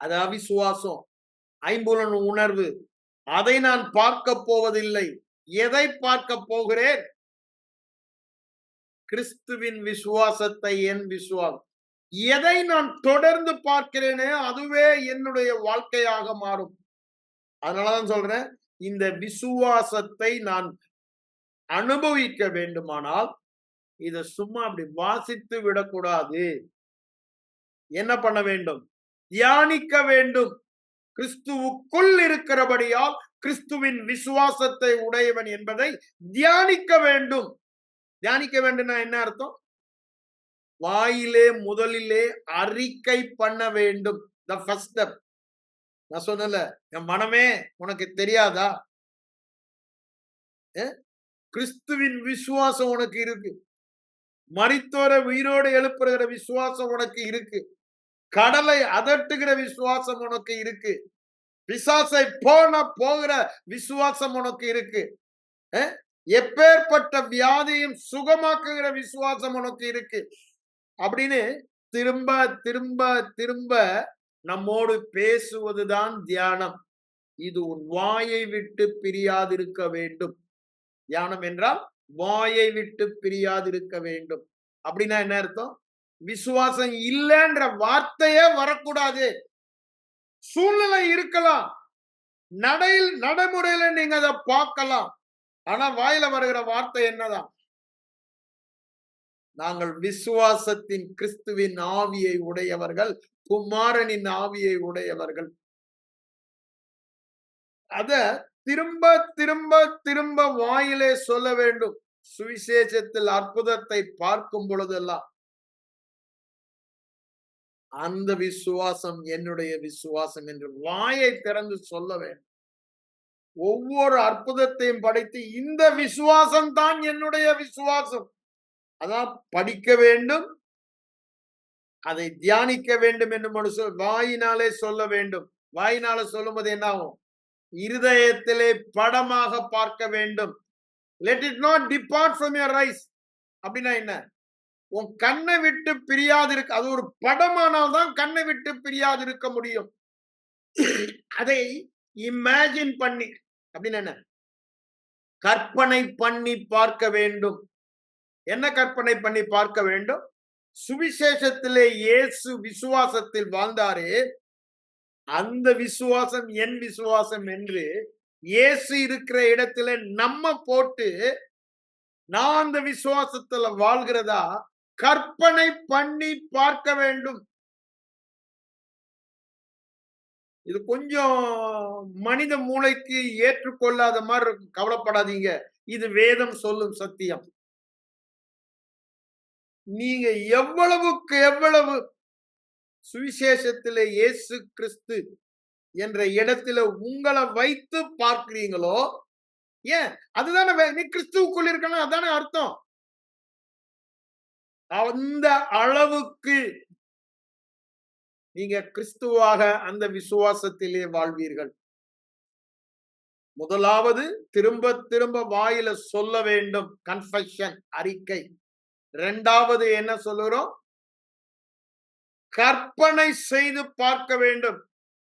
அது அவிசுவாசம். ஐம்புலன் உணர்வு, அதை நான் பார்க்க போவதில்லை. எதை பார்க்க போகிறேன்? கிறிஸ்துவின் விசுவாசத்தை. என் விசுவாசம் எதை நான் தொடர்ந்து பார்க்கிறேனே அதுவே என்னுடைய வாழ்க்கையாக மாறும். அதனாலதான் சொல்றேன், இந்த விசுவாசத்தை நான் அனுபவிக்க வேண்டுமானால் இதை சும்மா அப்படி வாசித்து விடக்கூடாது. என்ன பண்ண வேண்டும்? தியானிக்க வேண்டும். கிறிஸ்துவுக்குள் இருக்கிறபடியால் கிறிஸ்துவின் விசுவாசத்தை உடையவன் என்பதை தியானிக்க வேண்டும். தியானிக்க வேண்டும்னா என்ன அர்த்தம்? வாயிலே முதலிலே அறிக்கை பண்ண வேண்டும். The first step. நான் சொன்னல, என் மனமே உனக்கு தெரியாதா? கிறிஸ்துவின் விசுவாசம் உனக்கு இருக்கு. மரித்தோர உயிரோடு எழுப்புகிற விசுவாசம் உனக்கு இருக்கு. கடலை அதட்டுகிற விசுவாசம் உனக்கு இருக்கு. பிசாசை போகிற விசுவாசம் உனக்கு இருக்கு. எப்பேற்பட்ட வியாதியும் சுகமாக்குகிற விசுவாசம் உனக்கு இருக்கு அப்படின்னு திரும்ப திரும்ப திரும்ப நம்மோடு பேசுவதுதான் தியானம். இது உன் வாயை விட்டு பிரியாதிருக்க வேண்டும். தியானம் என்றால் வாயை விட்டு பிரியாதிருக்க வேண்டும். அப்படின்னா என்ன அர்த்தம்? விசுவாசம் இல்லைன்ற வார்த்தையே வரக்கூடாது. சூழ்நிலை இருக்கலாம், நடைமுறையில நீங்க அதை பார்க்கலாம். ஆனா வாயில வருகிற வார்த்தை என்னதான்? நாங்கள் விசுவாசத்தின் கிறிஸ்துவின் ஆவியை உடையவர்கள், குமாரனின் ஆவியை உடையவர்கள். அத திரும்ப திரும்ப திரும்ப வாயிலே சொல்ல வேண்டும். சுவிசேஷத்தில் அற்புதத்தை பார்க்கும் பொழுதெல்லாம் அந்த விசுவாசம் என்னுடைய விசுவாசம் என்று வாயை திறந்து சொல்ல வேண்டும். ஒவ்வொரு அற்புதத்தையும் படைத்து இந்த விசுவாசம் தான் என்னுடைய விசுவாசம். அதான் படிக்க வேண்டும், அதை தியானிக்க வேண்டும் என்று மனுஷ வாயினாலே சொல்ல வேண்டும். வாயினால சொல்லும்போது என்ன ஆகும்? இருதயத்திலே படமாக பார்க்க வேண்டும். Let it not depart from your eyes. அப்படின்னா என்ன? உன் கண்ணை விட்டு பிரியாதிருக்க, அது ஒரு படமானால் தான் கண்ணை விட்டு பிரியாதிருக்க முடியும். அதை இமேஜின் பண்ணி, அப்படின்னு என்ன? கற்பனை பண்ணி பார்க்க வேண்டும். என்ன கற்பனை பண்ணி பார்க்க வேண்டும்? சுவிசேஷத்திலே இயேசு விசுவாசத்தில் வாழ்ந்தாரே, அந்த விசுவாசம் என் விசுவாசம் என்று இயேசு இருக்கிற இடத்துல நம்ம போட்டு நான் அந்த விசுவாசத்துல வாழ்கிறதா கற்பனை பண்ணி பார்க்க வேண்டும். இது கொஞ்சம் மனித மூளைக்கு ஏற்றுக்கொள்ளாத மாதிரி இருக்கும். கவலைப்படாதீங்க, இது வேதம் சொல்லும் சத்தியம். நீங்க எவ்வளவுக்கு எவ்வளவு சுவிசேஷத்திலே இயேசு கிறிஸ்து என்ற இடத்துல உங்களை வைத்து பார்க்கிறீங்களோ, ஏன் அதுதானே நீ கிறிஸ்துவுக்குள் இருக்கணும், அதானே அர்த்தம். அந்த அளவுக்கு நீங்க கிறிஸ்துவாக அந்த விசுவாசத்திலே வாழ்வீர்கள். முதலாவது திரும்ப திரும்ப வாயில சொல்ல வேண்டும், கன்ஃபெஷன், அறிக்கை. இரண்டாவது என்ன சொல்லுறோம்? கற்பனை செய்து பார்க்க வேண்டும்.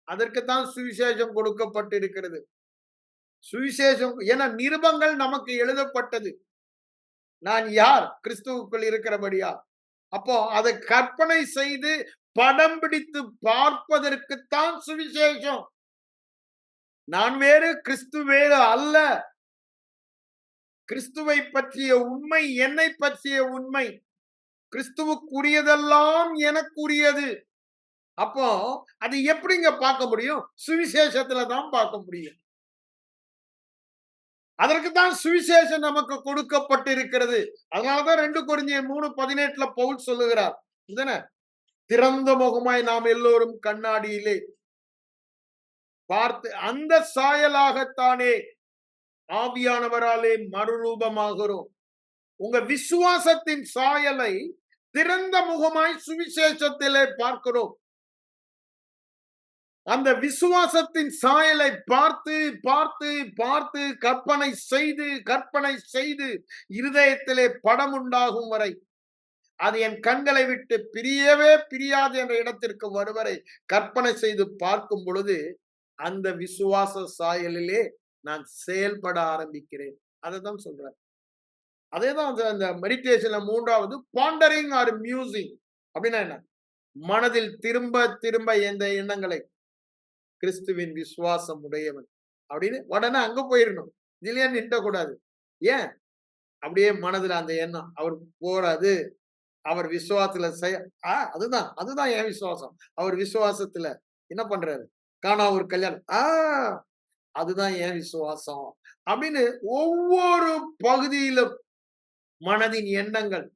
அதற்குத்தான் சுவிசேஷம் கொடுக்கப்பட்டிருக்கிறது. சுவிசேஷம் ஏன்னா நிருபங்கள் நமக்கு எழுதப்பட்டது. நான் யார்? கிறிஸ்துவுக்குள் இருக்கிறபடியா. அப்போ அதை கற்பனை செய்து படம் பிடித்து பார்ப்பதற்குத்தான் சுவிசேஷம். நான் வேறு, கிறிஸ்து வேறு அல்ல. கிறிஸ்துவை பற்றிய உண்மை என்னை பற்றிய உண்மை. கிறிஸ்துவுக்குரியதெல்லாம் எனக்குரியது. அப்போ அது எப்படிங்க பார்க்க முடியும்? சுவிசேஷத்துல தான் பார்க்க முடியும். அதற்குத்தான் சுவிசேஷம் நமக்கு கொடுக்கப்பட்டிருக்கிறது. அதனாலதான் 2 கொரிந்தியர் 3:18 பவுல் சொல்லுகிறார், திறந்த முகமாய் நாம் எல்லோரும் கண்ணாடியிலே பார்த்து அந்த சாயலாகத்தானே ஆவியானவராலே மறுரூபமாகிறோம். உங்க விசுவாசத்தின் சாயலை திறந்த முகமாய் சுவிசேஷத்திலே பார்க்கிறோம். அந்த விசுவாசத்தின் சாயலை பார்த்து பார்த்து பார்த்து கற்பனை செய்து இருதயத்திலே படம் உண்டாகும் வரை, அது என் கண்களை விட்டு பிரியவே பிரியாது என்ற இடத்திற்கு வருவரை கற்பனை செய்து பார்க்கும் பொழுது அந்த விசுவாச சாயலிலே நான் செயல்பட ஆரம்பிக்கிறேன். அதை தான் சொல்றேன். அதேதான் அந்த மெடிடேஷன்ல 3வது பாண்டரிங் ஆர் மியூசிங். அப்படின்னா என்ன? மனதில் திரும்ப திரும்ப எந்த எண்ணங்களை, கிறிஸ்துவின் விசுவாசம் உடையவன் அப்படின்னு உடனே அங்க போயிடணும். இதுலயே நின்றக்கூடாது. ஏன்? அப்படியே மனதுல அந்த எண்ணம், அவர் போறாது, அவர் விசுவாசத்துல அதுதான் என் விசுவாசம். அவர் விசுவாசத்துல என்ன பண்றாரு? காணா ஒரு கல்யாணம், அதுதான் என் விசுவாசம் அப்படின்னு ஒவ்வொரு பகுதியிலும் மனதின் எண்ணங்கள்.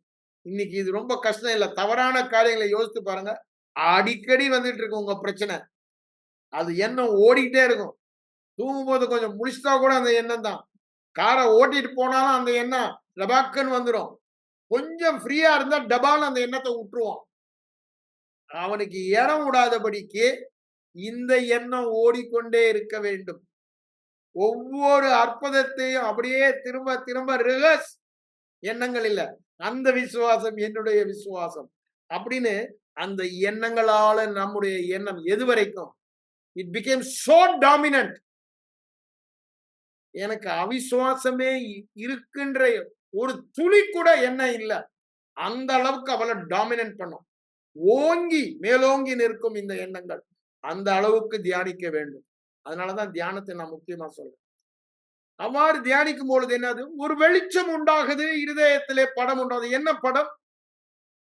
இன்னைக்கு இது ரொம்ப கஷ்டம் இல்ல. தவறான காரியங்களை யோசித்து பாருங்க. அடிக்கடி வந்துட்டு இருக்கு உங்க பிரச்சனை. அது எண்ணம் ஓடிக்கிட்டே இருக்கும். தூங்கும்போது கொஞ்சம் முடிச்சுட்டா கூட அந்த எண்ணம் தான். காரை ஓட்டிட்டு போனாலும் அந்த எண்ணம் டபாக்குன்னு வந்துடும். கொஞ்சம் ஃப்ரீயா இருந்தா டபால் அந்த எண்ணத்தை விட்டுருவான். அவனுக்கு இடம் விடாதபடிக்கு இந்த எண்ணம் ஓடிக்கொண்டே இருக்க வேண்டும். ஒவ்வொரு அற்புதத்தையும் அப்படியே திரும்ப திரும்ப ரிவர்ஸ் எண்ணங்கள் இல்ல, அந்த விசுவாசம் என்னுடைய விசுவாசம் அப்படின்னு அந்த எண்ணங்களால நம்முடைய எண்ணம் எது வரைக்கும் it became so dominant. எனக்கு அவிசுவாசமே இருக்கின்ற ஒரு துளி கூட எண்ணம் இல்ல. அந்த அளவுக்கு அவளை டாமினன்ட் பண்ணும். ஓங்கி மேலோங்கி நிற்கும் இந்த எண்ணங்கள். அந்த அளவுக்கு தியானிக்க வேண்டும். அதனாலதான் தியானத்தை நான் முக்கியமா சொல்றேன். அவ்வாறு தியானிக்கும் பொழுது என்னது? ஒரு வெளிச்சம் உண்டாகுது, இருதயத்திலே படம் உண்டாகுது. என்ன படம்?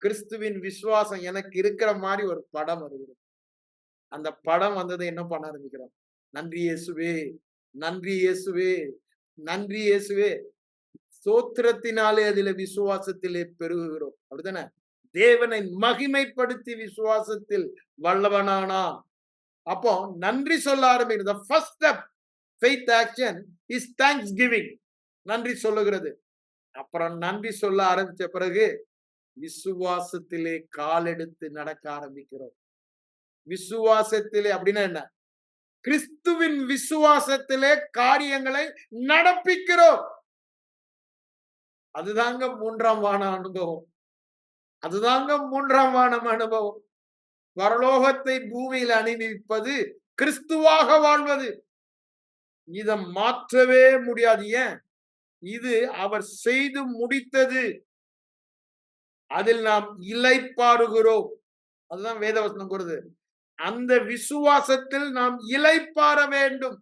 கிறிஸ்துவின் விசுவாசம் எனக்கு இருக்கிற மாதிரி ஒரு படம் வருகிறது. அந்த படம் வந்ததை என்ன பண்ண ஆரம்பிக்கிறோம்? நன்றி இயேசுவே, நன்றி இயேசுவே, நன்றி இயேசுவே. ஸ்தோத்திரத்தினாலே அதிலே விசுவாசத்திலே பெருகுகிறோம். அப்படித்தானே? தேவனை மகிமைப்படுத்தி விசுவாசத்தில் வல்லவனானான். அப்போ நன்றி சொல்ல ஆரம்பிக்கிறது. The first step faith action is thanksgiving. நன்றி சொல்லுகிறது. அப்புறம் நன்றி சொல்ல ஆரம்பிச்ச பிறகு விசுவாசத்திலே கால் எடுத்து நடக்க ஆரம்பிக்கிறோம். விசுவாசத்திலே அப்படின்னா என்ன? கிறிஸ்துவின் விசுவாசத்திலே காரியங்களை நடப்பிக்கிறோம். அதுதாங்க மூன்றாம் வான அனுபவம். அதுதாங்க மூன்றாம் வானம் அனுபவம். பரலோகத்தை பூமியில் அணிவிப்பது, கிறிஸ்துவாக வாழ்வது. இதை மாற்றவே முடியாது. ஏன்? இது அவர் செய்து முடித்தது. அதில் நாம் இளைப்பாறுகிறோம். அதுதான் வேதவசனம் கூறுது. அந்த விசுவாசத்தில் நாம் இளைப்பாற வேண்டும்.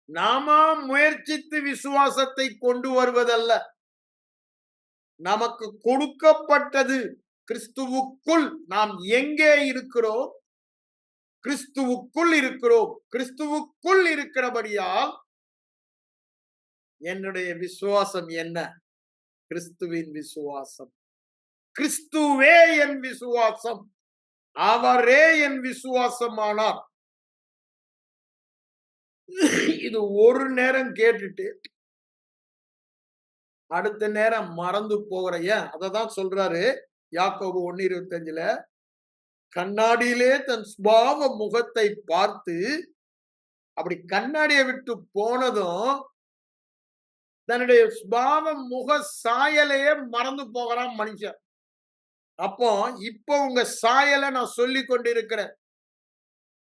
நாம முயற்சித்து விசுவாசத்தை கொண்டு வருவதல்ல, நமக்கு கொடுக்கப்பட்டது. கிறிஸ்துவுக்குள் நாம் எங்கே இருக்கிறோம்? கிறிஸ்துவுக்குள் இருக்கிறோம். கிறிஸ்துவுக்குள் இருக்கிறபடியால் என்னுடைய விசுவாசம் என்ன? கிறிஸ்துவின் விசுவாசம். கிறிஸ்துவே என் விசுவாசம், அவரே என் விசுவாசமானார். இது ஒரு நேரம் கேட்டுட்டு அடுத்த நேரம் மறந்து போகிறைய. அததான் சொல்றாரு யாக்கோபு 1:25, கண்ணாடியிலே தன் சுபாவ முகத்தை பார்த்து, அப்படி கண்ணாடியை விட்டு போனதும் தன்னுடைய சுபாவ முக சாயலையே மறந்து போகிறான் மனுஷன். அப்போ இப்போ உங்க சாயலை நான் சொல்லி கொண்டிருக்கிறேன்.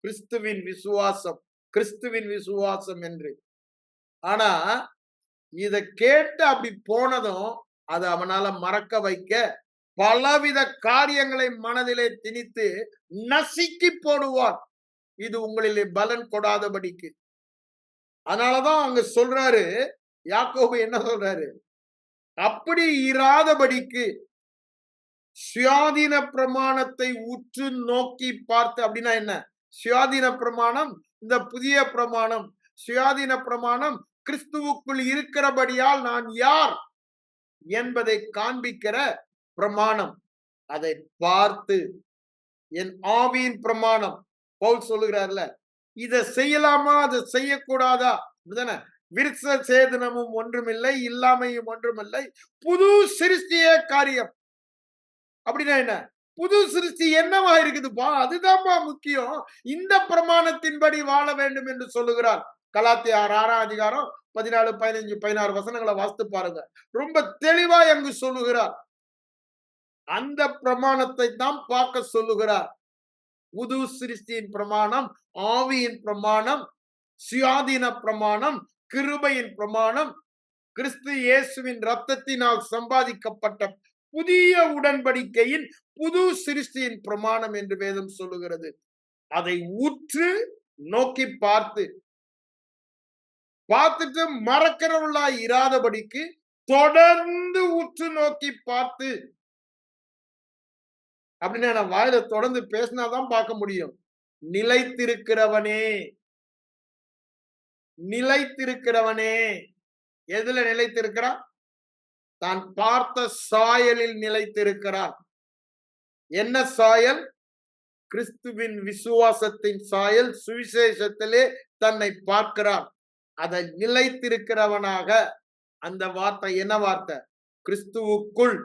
கிறிஸ்துவின் விசுவாசம், கிறிஸ்துவின் விசுவாசம் என்று. ஆனா இத கேட்டு அப்படி போனதும் அது அவனால மறக்க வைக்க பலவித காரியங்களை மனதிலே திணித்து நசுக்கி போடுவான். இது உங்களிலே பலன் கொடாதபடிக்கு. அதனாலதான் அங்க சொல்றாரு, யாக்கோபு என்ன சொல்றாரு? அப்படி இராதபடிக்கு சுயாதீன பிரமாணத்தை உற்று நோக்கி பார்த்து. அப்படின்னா என்ன? சுயாதீன பிரமாணம், இந்த புதிய பிரமாணம். சுயாதீன பிரமாணம் கிறிஸ்துவுக்குள் இருக்கிறபடியால் நான் யார் என்பதை காண்பிக்கிற பிரமாணம். அதை பார்த்து என் ஆவியின் பிரமாணம். பவுல் சொல்லுகிறார்ல, இதை செய்யலாமா, அதை செய்யக்கூடாதா? விருட்ச சேதனமும் ஒன்றுமில்லை, இல்லாமையும் ஒன்றுமில்லை, புது சிருஷ்டியே காரியம். அப்படின்னா என்ன? புது சிருஷ்டி என்னவா இருக்குதுப்பா? அதுதான்ப்பா முக்கியம். இந்த பிரமாணத்தின்படி வாழ வேண்டும் என்று சொல்லுகிறார். கலாத்தியர் 6:14, 14, 15, 16 வசனங்களை வாசித்து பாருங்க. ரொம்ப தெளிவா அங்கு சொல்லுகிறார். அந்த பிரமாணத்தை தான் பார்க்க சொல்லுகிறார். புது சிருஷ்டியின் பிரமாணம், ஆவியின் பிரமாணம், சுயாதீன பிரமாணம், கிருபையின் பிரமாணம், கிறிஸ்து இயேசுவின் இரத்தத்தினால் சம்பாதிக்கப்பட்ட புதிய உடன்படிக்கையின் புது சிருஷ்டியின் பிரமாணம் என்று வேதம் சொல்லுகிறது. அதை உற்று நோக்கி பார்த்துட்டு மறக்கிறவர்களா இராதபடிக்கு தொடர்ந்து உற்று நோக்கி பார்த்து. அப்படின்னா நான் வாயில தொடர்ந்து பேசினாதான் பார்க்க முடியும். நிலைத்திருக்கிறவனே, நிலைத்திருக்கிறவனே. எதுல நிலைத்திருக்கிறான்? தான் பார்த்த சாயலில் நிலைத்திருக்கிறான். என்ன சாயல்? கிறிஸ்துவின் விசுவாசத்தின் சாயல். சுவிசேஷத்திலே தன்னை பார்க்கிறான். அதை நிலைத்திருக்கிறவனாக. அந்த வார்த்தை என்ன வார்த்தை? கிறிஸ்துவுக்குள்.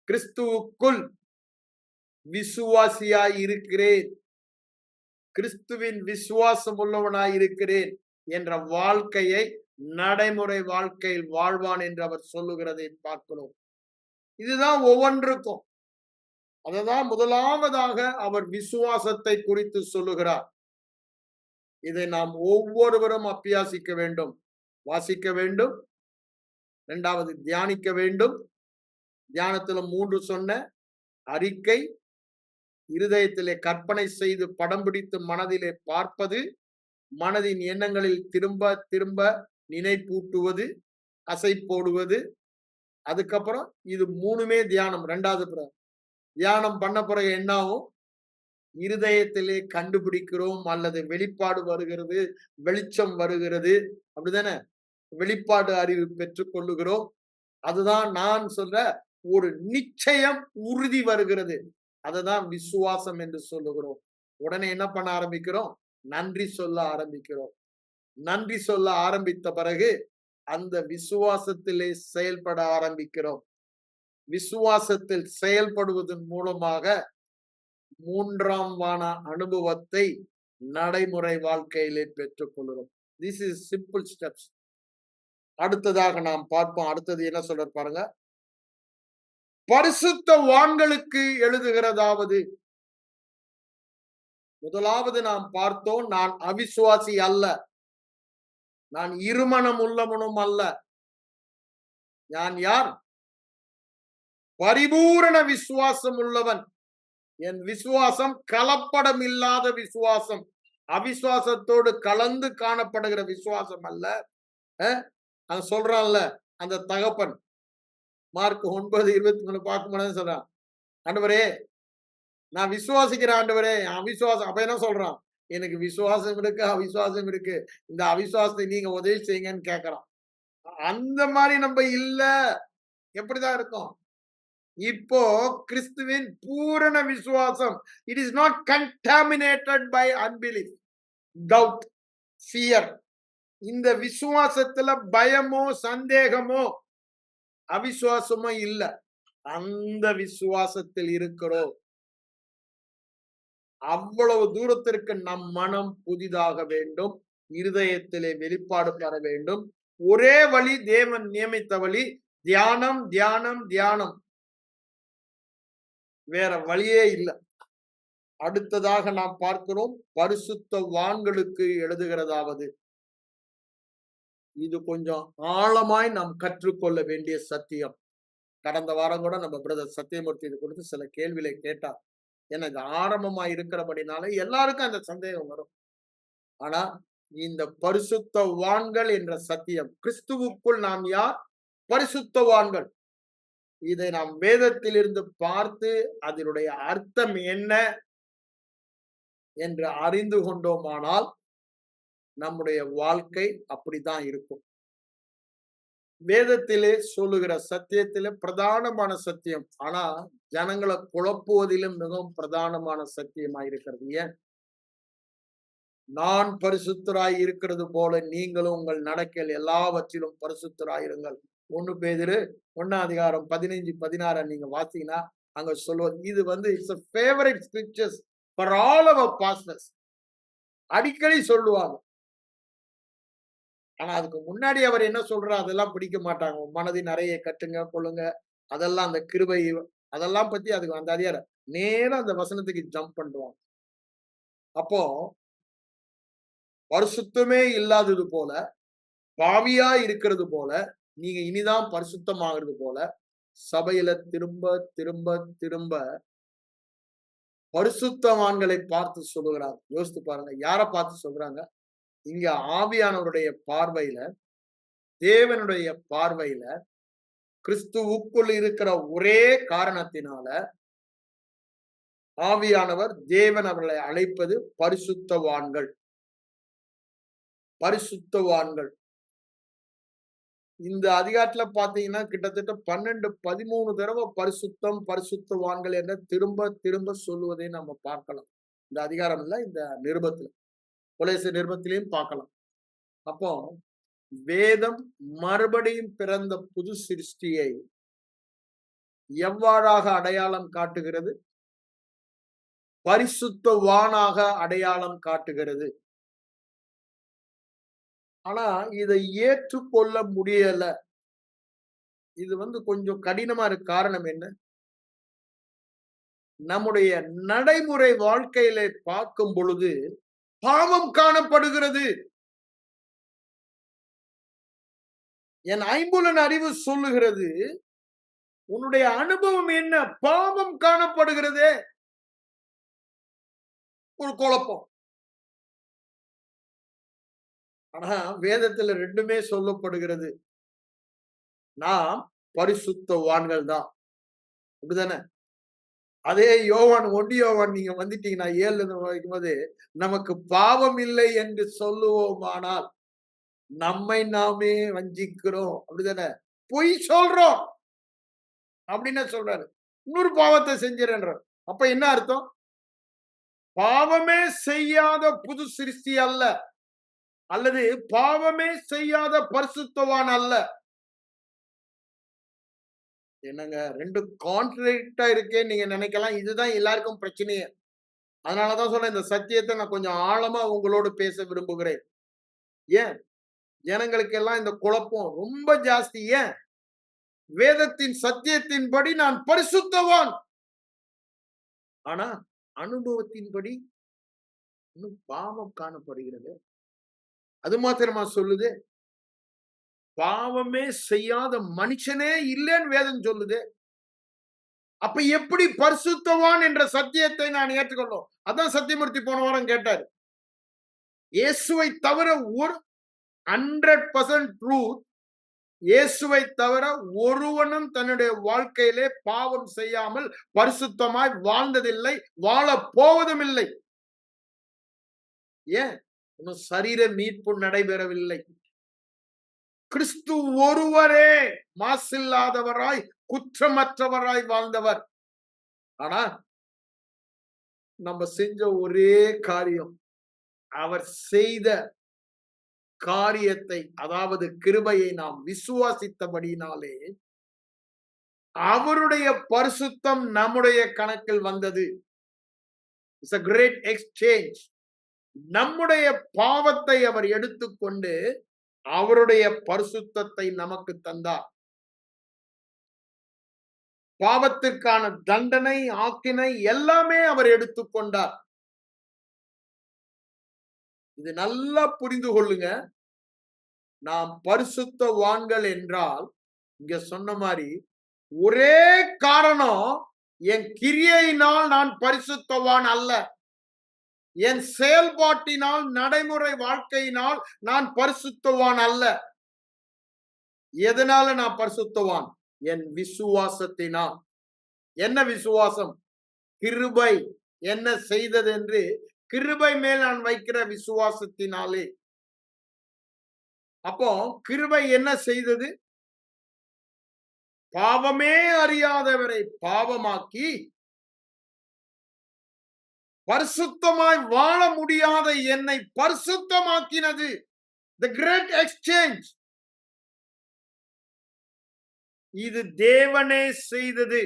கிறிஸ்துவுக்குள் விசுவாசியாய் இருக்கிறேன், கிறிஸ்துவின் விசுவாசம் உள்ளவனாய் இருக்கிறேன் என்ற வாழ்க்கையை நடைமுறை வாழ்க்கையில் வாழ்வான் என்று அவர் சொல்லுகிறதை பார்க்கிறோம். இதுதான் ஒவ்வொன்றுக்கும். அததான் முதலாவதாக அவர் விசுவாசத்தை குறித்து சொல்லுகிறார். இதை நாம் ஒவ்வொருவரும் அபியாசிக்க வேண்டும், வாசிக்க வேண்டும். இரண்டாவது தியானிக்க வேண்டும். தியானத்துல 3 சொன்ன: அறிக்கை, இருதயத்திலே கற்பனை செய்து படம் பிடித்து மனதிலே பார்ப்பது, மனதின் எண்ணங்களில் திரும்ப திரும்ப நினைப்பூட்டுவது, அசை போடுவது, அதுக்கப்புறம் இது மூணுமே தியானம். ரெண்டாவது தியானம் பண்ண பிறகு என்ன ஆகும்? இருதயத்திலே கண்டுபிடிக்கிறோம், அல்லது வெளிப்பாடு வருகிறது, வெளிச்சம் வருகிறது. அப்படிதானே? வெளிப்பாடு அறிவு பெற்றுக் கொள்ளுகிறோம். அதுதான் நான் சொல்ற ஒரு நிச்சயம், உறுதி வருகிறது. அததான் விசுவாசம் என்று சொல்லுகிறோம். உடனே என்ன பண்ண ஆரம்பிக்கிறோம்? நன்றி சொல்ல ஆரம்பிக்கிறோம். நன்றி சொல்ல ஆரம்பித்த பிறகு அந்த விசுவாசத்திலே செயல்பட ஆரம்பிக்கிறோம். விசுவாசத்தில் செயல்படுவதன் மூலமாக மூன்றாம் வான அனுபவத்தை நடைமுறை வாழ்க்கையிலே பெற்றுக் கொள்கிறோம். This is simple steps. அடுத்ததாக நாம் பார்ப்போம். அடுத்தது என்ன சொல்ற பாருங்க. பரிசுத்தவான்களுக்கு எழுதுகிறதாவது, முதலாவது நாம் பார்த்தோம், நான் அவிசுவாசி அல்ல, நான் இருமனம் உள்ளவனும் அல்ல. நான் யார்? பரிபூரண விசுவாசம் உள்ளவன். என் விசுவாசம் கலப்படம் இல்லாத விசுவாசம், அவிசுவாசத்தோடு கலந்து காணப்படுகிற விசுவாசம் அல்ல. அது சொல்றான்ல அந்த தகப்பன், மார்க் 9:23 பார்க்கும்போது சொல்றான், ஆண்டவரே நான் விசுவாசிக்கிறேன் ஆண்டவரே, அவிசுவாசம். அப்ப என்ன சொல்றான்? எனக்கு விசுவாசம் இருக்கு, அவிசுவாசம் இருக்கு, இந்த அவிசுவாசத்தை நீங்க உதவி செய்யுங்கன்னு கேட்கறான். அந்த மாதிரி நம்ம இல்ல. எப்படிதான் இருக்கும்? இப்போ கிறிஸ்துவின் பூரண விசுவாசம், it is not contaminated by unbelief, doubt, fear. இந்த விசுவாசத்துல பயமோ சந்தேகமோ அவிசுவாசமோ இல்ல. அந்த விசுவாசத்தில் இருக்கிறோம். அவ்வளவு தூரத்திற்கு நம் மனம் புதிதாக வேண்டும், இருதயத்திலே வெளிப்பாடு பெற வேண்டும். ஒரே வழி, தேவன் நியமித்த வழி, தியானம் தியானம் தியானம். வேற வழியே இல்லை. அடுத்ததாக நாம் பார்க்கிறோம், பரிசுத்தவான்களுக்கு எழுதுகிறதாவது. இது கொஞ்சம் ஆழமாய் நாம் கற்றுக்கொள்ள வேண்டிய சத்தியம். கடந்த வாரம் கூட நம்ம பிரதர் சத்தியமூர்த்தி இது கொடுத்து சில கேள்விகளை கேட்டார். எனக்கு ஆரம்பமா இருக்கிறபடினால எல்லாருக்கும் அந்த சந்தேகம் வரும். ஆனா இந்த பரிசுத்தவான்கள் என்ற சத்தியம், கிறிஸ்துவுக்குள் நாம் யார்? பரிசுத்தவான்கள். இதை நாம் வேதத்திலிருந்து பார்த்து அதனுடைய அர்த்தம் என்ன என்று அறிந்து கொண்டோமானால் நம்முடைய வாழ்க்கை அப்படித்தான் இருக்கும். வேதத்திலே சொல்லுகிற சத்தியத்திலே பிரதானமான சத்தியம், ஆனா ஜனங்களை குழப்புவதிலும் மிகவும் பிரதானமான சத்தியமாய் இருக்கிறது. ஏன்? நான் பரிசுத்தராய் இருக்கிறது போல நீங்களும் உங்கள் நடக்கையில் எல்லாவற்றிலும் பரிசுத்தராயிருங்கள். 1 பேதுரு 1 15, 16 நீங்க வாசிங்கன்னா அங்க சொல்லுவது. இது it's a favorite scriptures for all our pastors. அடிக்கடி சொல்லுவாங்க. ஆனா அதுக்கு முன்னாடி அவர் என்ன சொல்றார்? அதெல்லாம் பிடிக்க மாட்டாங்க. மனதின் நிறைய கட்டுங்க கொள்ளுங்க, அதெல்லாம் அந்த கிருபை, அதெல்லாம் பத்தி அதுக்கு அந்த அதிகாரம் நேரம் அந்த வசனத்துக்கு ஜம்ப் பண்ணுவாங்க. அப்போ பரிசுத்தமே இல்லாதது போல, பாவியா இருக்கிறது போல, நீங்க இனிதான் பரிசுத்தமாகிறது போல, சபையில திரும்ப திரும்ப திரும்ப பரிசுத்தவான்களை பார்த்து சொல்லுகிறார். யோசித்து பாருங்க, யாரை பார்த்து சொல்றாங்க? இங்க ஆவியானவருடைய பார்வையில, தேவனுடைய பார்வையில, கிறிஸ்துவுக்குள் இருக்கிற ஒரே காரணத்தினால ஆவியானவர், தேவன் அவர்களை அழைப்பது பரிசுத்தவான்கள். பரிசுத்தவான்கள். இந்த அதிகாரத்துல பாத்தீங்கன்னா கிட்டத்தட்ட 12, 13 தடவை பரிசுத்தம், பரிசுத்தவான்கள் என்ற திரும்ப திரும்ப சொல்லுவதை நம்ம பார்க்கலாம். இந்த அதிகாரம் இல்ல, இந்த நிருபத்துல, கொலோசியர் நிருபத்திலையும் பார்க்கலாம். அப்போ வேதம் மறுபடியும் பிறந்த புது சிருஷ்டியை எவ்வாறாக அடையாளம் காட்டுகிறது? பரிசுத்தவானாக அடையாளம் காட்டுகிறது. ஆனா இதை ஏற்றுக்கொள்ள முடியல. இது கொஞ்சம் கடினமா இருக்கு. காரணம் என்ன? நம்முடைய நடைமுறை வாழ்க்கையில பார்க்கும் பொழுது பாவம் காணப்படுகிறது. என் ஐம்புலன் அறிவு சொல்லுகிறது. உன்னுடைய அனுபவம் என்ன? பாவம் காணப்படுகிறதே. ஒரு குழப்பம். ஆனா வேதத்துல ரெண்டுமே சொல்லப்படுகிறது. நாம் பரிசுத்தவான்கள் தான். அப்படிதானே? அதே யோவான் 1 யோவான் நீங்க வந்துட்டீங்கன்னா 7 வைக்கும்போது, நமக்கு பாவம் இல்லை என்று சொல்லுவோமானால் நம்மை நாமே வஞ்சிக்கிறோம். அப்படிதானே? பொய் சொல்றோம் அப்படின்னு சொல்றாரு. இன்னொரு பாவத்தை செஞ்சிடன்றார். அப்ப என்ன அர்த்தம்? பாவமே செய்யாத புது சிருஷ்டி அல்ல, அல்லது பாவமே செய்யாத பரிசுத்தவான் அல்ல. என்னங்க 2 கான்ட்ராடிக்டா இருக்கே நீங்க நினைக்கலாம். இதுதான் எல்லாருக்கும் பிரச்சனையே. அதனாலதான் சொன்னேன், இந்த சத்தியத்தை நான் கொஞ்சம் ஆழமா உங்களோடு பேச விரும்புகிறேன். ஏன் ஜனங்களுக்கு எல்லாம் இந்த குழப்பம் ரொம்ப ஜாஸ்தி? ஏன்? வேதத்தின் சத்தியத்தின்படி நான் பரிசுத்தவான், ஆனா அனுபவத்தின்படி இன்னும் பாவம் காணப்படுகிறது. அது மாத்திரமா சொல்லுது? பாவமே செய்யாத மனுஷனே இல்லைன்னு வேதம் சொல்லுது. அப்ப எப்படி பரிசுத்தவான் என்ற சத்தியத்தை நான் ஏற்றுக்கொள்ளும்? அதான் சத்தியமூர்த்தி போன வாரம் கேட்டார். இயேசுவை தவிர ஒரு 100% ட்ரூத், இயேசுவை தவிர ஒருவனும் தன்னுடைய வாழ்க்கையிலே பாவம் செய்யாமல் பரிசுத்தமாய் வாழ்ந்ததில்லை, வாழ போவதும் இல்லை. ஏன்? இன்னும் சரீர மீட்பு நடைபெறவில்லை. கிறிஸ்து ஒருவரே மாசில்லாதவராய் குற்றமற்றவராய் வாழ்ந்தவர். ஆனா நம்ம செஞ்ச ஒரே காரியம், அவர் செய்த காரியத்தை, அதாவது கிருபையை நாம் விசுவாசித்தபடினாலே அவருடைய பரிசுத்தம் நம்முடைய கணக்கில் வந்தது. It's a great exchange. நம்முடைய பாவத்தை அவர் எடுத்துக்கொண்டு அவருடைய பரிசுத்தத்தை நமக்கு தந்தார். பாவத்திற்கான தண்டனை, ஆக்கினை எல்லாமே அவர் எடுத்துக்கொண்டார். இது நல்லா புரிந்து கொள்ளுங்க. நாம் பரிசுத்தவான்கள் என்றால் இங்க சொன்ன மாதிரி ஒரே காரணம், என் கிரியையினால் நான் பரிசுத்தவான் அல்ல, என் செயல்பாட்டினால், நடைமுறை வாழ்க்கையினால் நான் பரிசுத்தவான் அல்ல. எதனால நான் பரிசுத்தவான்? என் விசுவாசத்தினால். என்ன விசுவாசம்? கிருபை என்ன செய்தது என்று கிருபை மேல் நான் வைக்கிற விசுவாசத்தினாலே. அப்போ கிருபை என்ன செய்தது? பாவமே அறியாதவரை பாவமாக்கி பரிசுத்தமாய் வாழ முடியாத என்னை பரிசுத்தமாக்கினது. The great exchange. இது தேவனே செய்தது.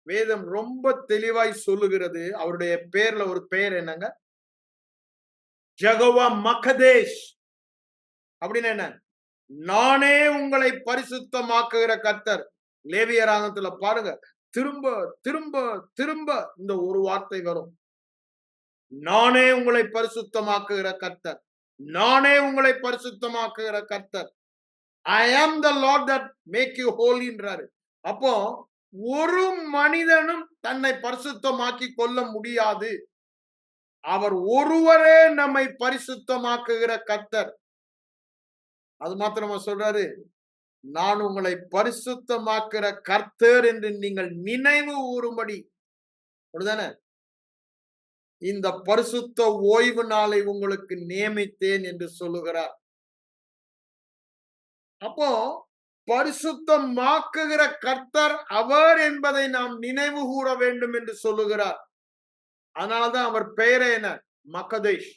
வேதம் ரொம்ப தெளிவாய் சொல்லுகிறது. அவருடைய பேர்ல ஒரு பெயர் என்னங்க? யெகோவா மக்கதேஷ். அப்படின்னு என்ன? நானே உங்களை பரிசுத்தமாக்குகிற கர்த்தர். லேவியராகமத்துல பாருங்க, திரும்ப திரும்ப திரும்ப இந்த ஒரு வார்த்தை வரும். நானே உங்களை பரிசுத்தமாக்குகிற கர்த்தர், நானே உங்களை பரிசுத்தமாக்குகிற கர்த்தர். I am the Lord that make you holy என்றாரு. அப்போ ஒரு மனிதனும் தன்னை பரிசுத்தமாக்கி கொள்ள முடியாது. அவர் ஒருவரே நம்மை பரிசுத்தமாக்குகிற கர்த்தர். அது மாத்திரமா சொல்றாரு, நான் உங்களை பரிசுத்தமாக்குற கர்த்தர் என்று நீங்கள் நினைவு கூறும்படி, அப்படிதானே, இந்த பரிசுத்த ஓய்வு நாளை உங்களுக்கு நியமித்தேன் என்று சொல்லுகிறார். அப்போ பரிசுத்தமாக்குகிற கர்த்தர் அவர் என்பதை நாம் நினைவு கூற வேண்டும் என்று சொல்லுகிறார். அதனாலதான் அவர் பெயரே என்ன? மக்கதேஷ்.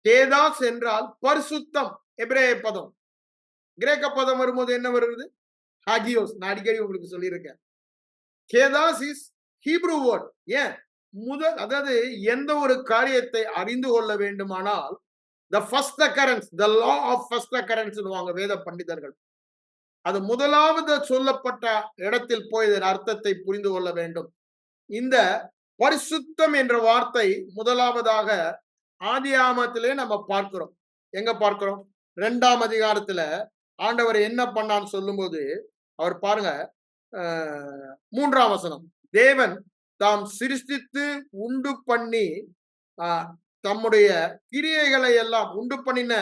கேதாஸ் என்றால் பரிசுத்தம், எபிரேய பதம். கிரேக்க பதம் வரும்போது என்ன வருது? ஹாகியோஸ். நான் அடிக்கடி உங்களுக்கு சொல்லியிருக்கேன். கேதாஸ் இஸ் ஹீப்ரூ வேர்ட். ஏன்? அதாவது எந்த ஒரு காரியத்தை அறிந்து கொள்ள வேண்டுமானால் the first occurrence, the law of first occurrence னுவாங்க வேத பண்டிதர்கள். அது முதலாவது சொல்லப்பட்ட இடத்தில் போய் இதன் அர்த்தத்தை புரிந்து கொள்ள வேண்டும். இந்த பரிசுத்தம் என்ற வார்த்தை முதலாவதாக ஆதியாகமத்திலே நம்ம பார்க்கிறோம். எங்க பார்க்கிறோம்? 2ஆம் அதிகாரத்துல ஆண்டவர் என்ன பண்ணான்னு சொல்லும்போது அவர் பாருங்க, 3ஆம் வசனம். தேவன் தாம் சிருஷ்டித்து உண்டு பண்ணி தம்முடைய கிரியைகளை எல்லாம், உண்டு பண்ணின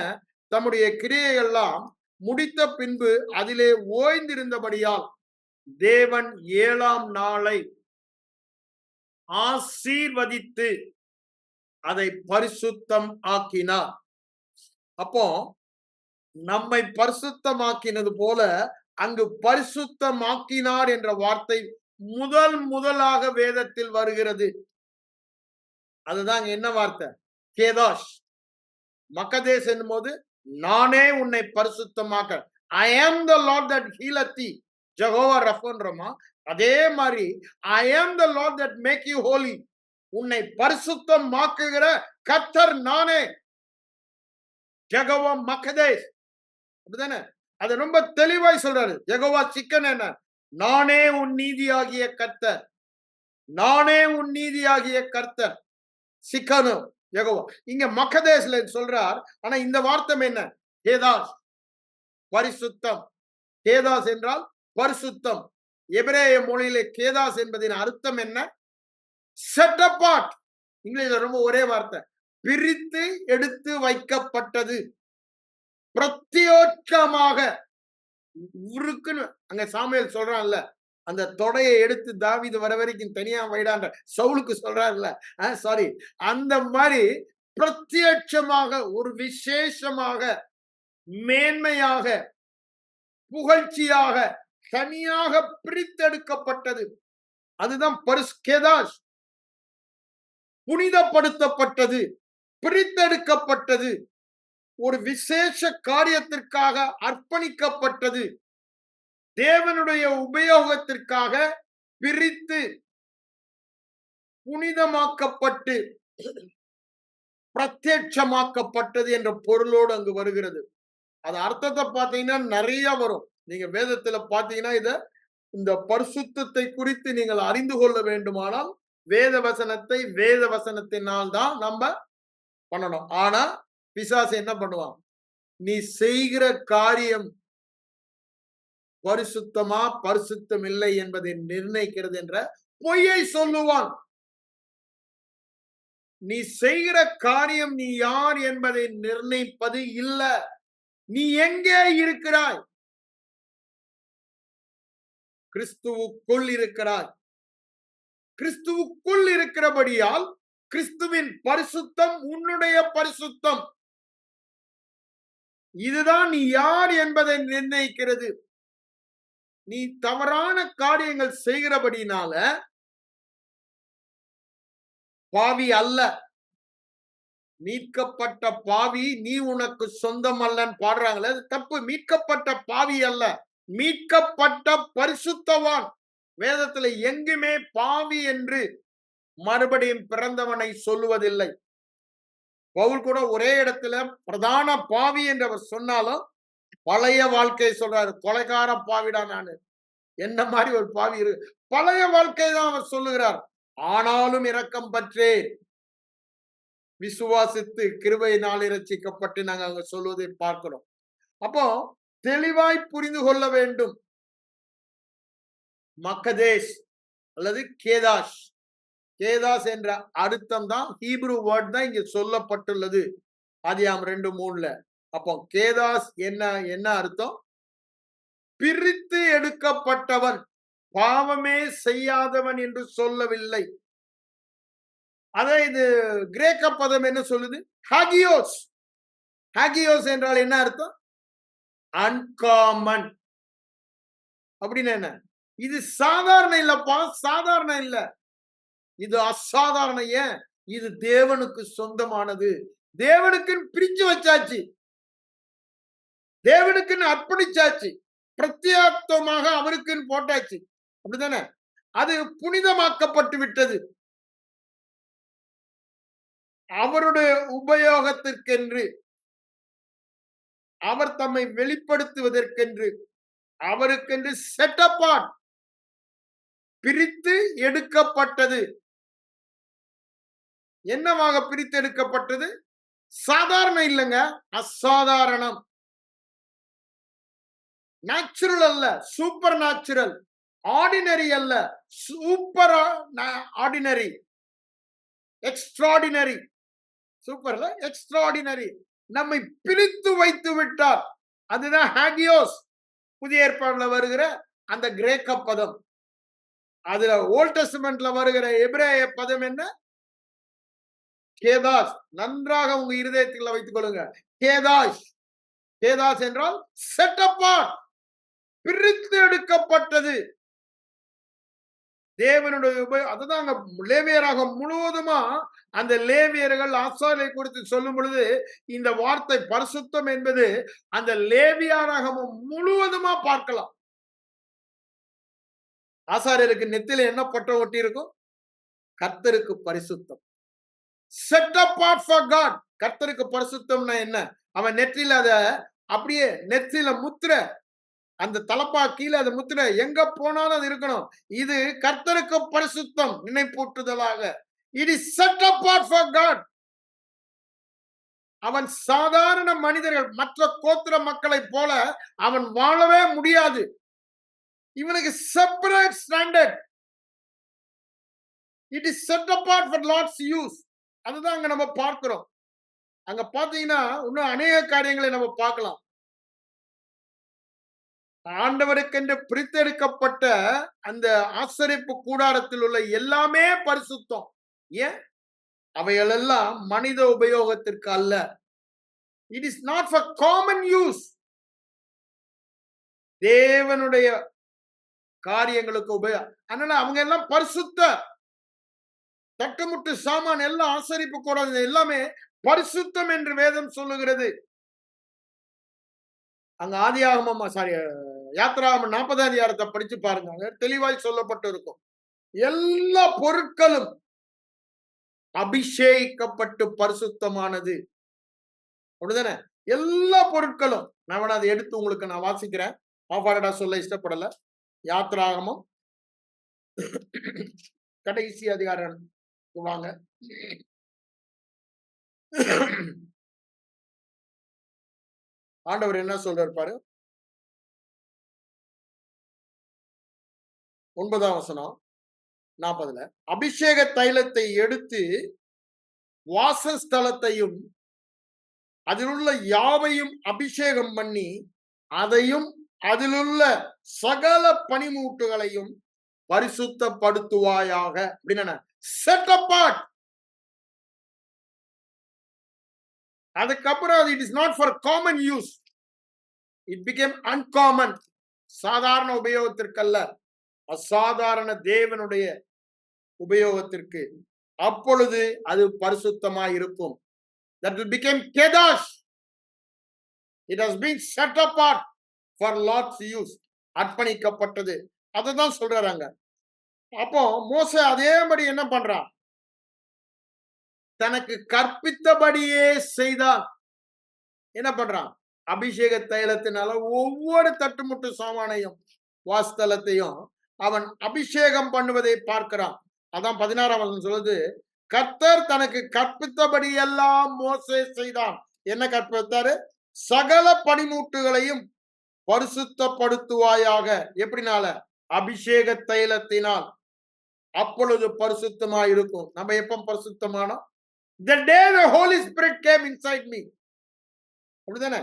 தம்முடைய கிரியைகள் எல்லாம் முடித்த பின்பு அதிலே ஓய்ந்திருந்தபடியால் தேவன் 7ஆம் நாளை ஆசீர்வதித்து அதை பரிசுத்தம் ஆக்கினார். அப்போ நம்மை பரிசுத்தமாக்கினது போல அங்கு பரிசுத்தமாக்கினார் என்ற வார்த்தை முதலாக வேதத்தில் வருகிறது. அதுதான் என்ன வார்த்தை? கேதாஷ். மக்கதேஸ் என்னும் போது நானே உன்னை பரிசுத்தமாக்க, I am the lord that healeth thee, Jehovah ரஃபன்றோமா, அதே மாதிரி I am the lord that make you holy, உன்னை பரிசுத்தமாக்குகிற கர்த்தர் நானே, ஜெகோவா மக்கதேஸ். அப்படிதானே? அது ரொம்ப தெளிவாய் சொல்றாரு. ஜெகோவா சிக்கன் என்ன? நானே உன் நீதியாகிய கர்த்தர், நானே உன் நீதியாகிய கர்த்தர். சிக்கனு யெகோவா. இங்க மக்கதேஸ்ல சொல்றார். ஆனா இந்த வார்த்தை என்ன? கேதாஸ், பரிசுத்தம். கேதாஸ் என்றால் பரிசுத்தம். எபிரேய மொழியிலே கேதாஸ் என்பதின் அர்த்தம் என்ன? Set apart. இங்கிலீஷ்ல ரொம்ப ஒரே வார்த்தை, பிரித்து எடுத்து வைக்கப்பட்டது, பிரத்யேகமாக. உருக்குன்னு அங்க சாமுவேல் சொல்றான்ல, அந்த தொடையை எடுத்து தாவீது வர வரைக்கும் தனியா வைடான்ற சவுலுக்கு சொல்றாருல்ல, சாரி, அந்த மாதிரி பிரத்யட்சமாக, ஒரு விசேஷமாக, மேன்மையாக, புகழ்ச்சியாக, தனியாக பிரித்தெடுக்கப்பட்டது. அதுதான் கேதாஷ். புனிதப்படுத்தப்பட்டது, பிரித்தெடுக்கப்பட்டது, ஒரு விசேஷ காரியத்திற்காக அர்ப்பணிக்கப்பட்டது, தேவனுடைய உபயோகத்திற்காக பிரித்து புனிதமாக்கப்பட்டு பிரத்யட்சமாக்கப்பட்டது என்ற பொருளோடு அங்கு வருகிறது. அது அர்த்தத்தை பார்த்தீங்கன்னா நிறைய வரும். நீங்க வேதத்துல பார்த்தீங்கன்னா இந்த பரிசுத்தத்தை குறித்து நீங்கள் அறிந்து கொள்ள வேண்டுமானால் வேத வசனத்தினால் தான் நம்ம பண்ணணும். ஆனா பிசாசு என்ன பண்ணுவான்? நீ செய்கிற காரியம் பரிசுத்தமா பரிசுத்தம் இல்லை என்பதை நிர்ணயிக்கிறது என்ற பொய்யை சொல்லுவான். நீ செய்கிற காரியம் நீ யார் என்பதை நிர்ணயிப்பது இல்ல. நீ எங்கே இருக்கிறாய்? கிறிஸ்துவுக்குள் இருக்கிறாய். கிறிஸ்துவுக்குள் இருக்கிறபடியால் கிறிஸ்துவின் பரிசுத்தம் உன்னுடைய பரிசுத்தம். இதுதான் நீ யார் என்பதை நிர்ணயிக்கிறது. நீ தவறான காரியங்கள் செய்கிறபடினால பாவி அல்ல. மீட்கப்பட்ட பாவி நீ உனக்கு சொந்தம் அல்லன்னு பாடுறாங்களே, தப்பு. மீட்கப்பட்ட பாவி அல்ல, மீட்கப்பட்ட பரிசுத்தவான். வேதத்துல எங்குமே பாவி என்று மறுபடியும் பிறந்தவனை சொல்லுவதில்லை. பவுல் கூட ஒரே இடத்துல பிரதான பாவி என்று அவர் சொன்னாலும் பழைய வாழ்க்கையை சொல்றாரு. கொலைகார பாவிடா நானு, என்ன மாதிரி ஒரு பாவி இருக்கு, பழைய வாழ்க்கை தான் அவர் சொல்லுகிறார். ஆனாலும் இரக்கம் பற்றே விசுவாசித்து கிருபையினால் இரட்சிக்கப்பட்டு நாங்க அங்க சொல்வதை பார்க்கிறோம். அப்போ தெளிவாய் புரிந்து கொள்ள வேண்டும். மக்கதேஷ் அல்லது கேதாஷ், கேதாஸ் என்ற அர்த்தம் தான், ஹீப்ரு வேர்ட் தான் இங்க சொல்லப்பட்டுள்ளது ஆதியாகமம் 2:3. அப்போ கேதாஸ் என்ன அர்த்தம்? பிரித்து எடுக்கப்பட்டவன், பாவமே செய்யாதவன் என்று சொல்லவில்லை. அதை இது கிரேக்க பதம் என்ன சொல்லுது? ஹாகியோஸ். ஹாகியோஸ் என்றால் என்ன அர்த்தம்? அன்காமன். அப்படின்னு என்ன? இது சாதாரண இல்லப்பா, சாதாரண இல்ல, இது அசாதாரண. ஏன்? இது தேவனுக்கு சொந்தமானது. தேவனுக்குன்னு பிரிச்சு வச்சாச்சு, தேவனுக்குன்னு அர்ப்பணிச்சாச்சு, பிரத்யேகமாக அவருக்குன்னு போட்டாச்சு. அப்படித்தானே? அது புனிதமாக்கப்பட்டு விட்டது. அவருடைய உபயோகத்திற்கென்று, அவர் தம்மை வெளிப்படுத்துவதற்கென்று, அவருக்கென்று செட் அபார்ட், பிரித்து எடுக்கப்பட்டது. என்னவாக பிரித்து எடுக்கப்பட்டது? சாதாரண இல்லைங்க, அசாதாரணம். நேச்சுரல் அல்ல, சூப்பர் நேச்சுரல். ஆர்டினரி அல்ல, சூப்பர் ஆர்டினரி. எக்ஸ்ட்ராடினரி. சூப்பர்ல, எக்ஸ்ட்ராடினரி. நம்மை பிரித்து வைத்து விட்டார். அதுதான் ஹாகியோஸ். புதிய ஏற்பாடுல வருகிற அந்த கிரேக்க பதம். அதுல ஓல்ட் டெஸ்டமென்ட்ல வருகிற எபிரேய பதம் என்ன? கேதாஸ். நன்றாக உங்க இருதயத்தில் வைத்துக் கொள்ளுங்க. கேதாஷ். கேதாஸ் என்றால் செட் அப்பார்ட், பிரித்து எடுக்கப்பட்டது. தேவனுடைய அதுதான் அங்க லேவியராக முழுவதுமா அந்த லேவியர்கள் ஆசாரியை குறித்து சொல்லும் பொழுது இந்த வார்த்தை பரிசுத்தம் என்பது அந்த லேவியராகமும் முழுவதுமா பார்க்கலாம். ஆசாரியருக்கு நெத்தில என்ன பட்டம் ஒட்டி இருக்கும்? கர்த்தருக்கு பரிசுத்தம். Set apart for God. கர்த்தருக்கு பரிசுத்தம்னா என்ன? அவன் நெற்றில அத அப்படியே நெற்றில முத்திர, அந்த தலப்பா கீழே அது முத்திர எங்க போனாலும் அது இருக்கணும். இது கர்த்தருக்கு பரிசுத்தம் நினைப்பூட்டுதலாக. It is set apart for God. அவன் சாதாரண மனிதர்கள் மற்ற கோத்திர மக்களை போல அவன் வாழவே முடியாது. இவனுக்கு separate standard. It is set apart for Lord's use. அதுதான் அங்க நம்ம பார்க்கிறோம். அங்க பாத்தீங்கன்னா இன்னும் அநேக காரியங்களை நம்ம பார்க்கலாம். ஆண்டவருக்கென்று பிரித்தெடுக்கப்பட்ட அந்த ஆசரிப்பு கூடாரத்தில் உள்ள எல்லாமே பரிசுத்தம். ஏன்? அவைகளெல்லாம் மனித உபயோகத்திற்கு அல்ல. It is not for common use. தேவனுடைய காரியங்களுக்கு உபயோகம். அதனால அவங்க எல்லாம் பரிசுத்த. தட்டுமுட்டு சாமான் எல்லாம் ஆசரிப்பு கூடாது எல்லாமே பரிசுத்தம் என்று வேதம் சொல்லுகிறது. அங்க ஆதியாகமம் யாத்திராகமம் 40ஆம் அதிகாரத்தை படிச்சு பாருங்க. தெளிவாய் சொல்லப்பட்டு இருக்கும். எல்லா பொருட்களும் அபிஷேகிக்கப்பட்டு பரிசுத்தமானது. அப்படிதானே? எல்லா பொருட்களும். நான் அதை எடுத்து உங்களுக்கு நான் வாசிக்கிறேன். ஆஃபாரடா சொல்ல இஷ்டப்படல. யாத்திராகமம் கடைசி அதிகாரம் வாங்க. ஆண்டவர் என்ன சொல்றாரு பாரு. 9ஆம் வசனம் 40ல அபிஷேக தைலத்தை எடுத்து வாசஸ்தலத்தையும் அதிலுள்ள யாவையும் அபிஷேகம் பண்ணி அதையும் அதிலுள்ள சகல பனிமூட்டுகளையும் பரிசுத்தப்படுத்துவாயாக. அப்படின்னா செட் அப்பார்ட். அதுக்கப்புறம் அது it is not for common use. It became uncommon. சாதாரண உபயோகத்திற்கல்ல, அசாதாரண தேவனுடைய உபயோகத்திற்கு. அப்பொழுது அது பரிசுத்தமாய் இருக்கும். That will become kedash. It has been set apart for Lord's use. அர்ப்பணிக்கப்பட்டது. அததான் சொல்றாங்க. அப்போ மோசே அதேபடி என்ன பண்றான்? தனக்கு கற்பித்தபடியே செய்தான். என்ன பண்றான்? அபிஷேக தைலத்தினால ஒவ்வொரு தட்டுமுட்டு சாமானையும் வாஸ்தலத்தையும் அவன் அபிஷேகம் பண்ணுவதை பார்க்கிறான். அதான் 16ஆம் வசனம் சொல்லுது, கர்த்தர் தனக்கு கற்பித்தபடி எல்லாம் மோசே செய்தான். என்ன கற்பித்தாரு? சகல பனிமூட்டுகளையும் பரிசுத்தப்படுத்துவாயாக. எப்படினால? அபிஷேக தைலத்தினால். அப்பொழுது பரிசுத்தமாய் இருக்கும். நம்ம எப்ப பரிசுத்தமானோம்? The day the Holy Spirit came inside me. அப்படிதானே?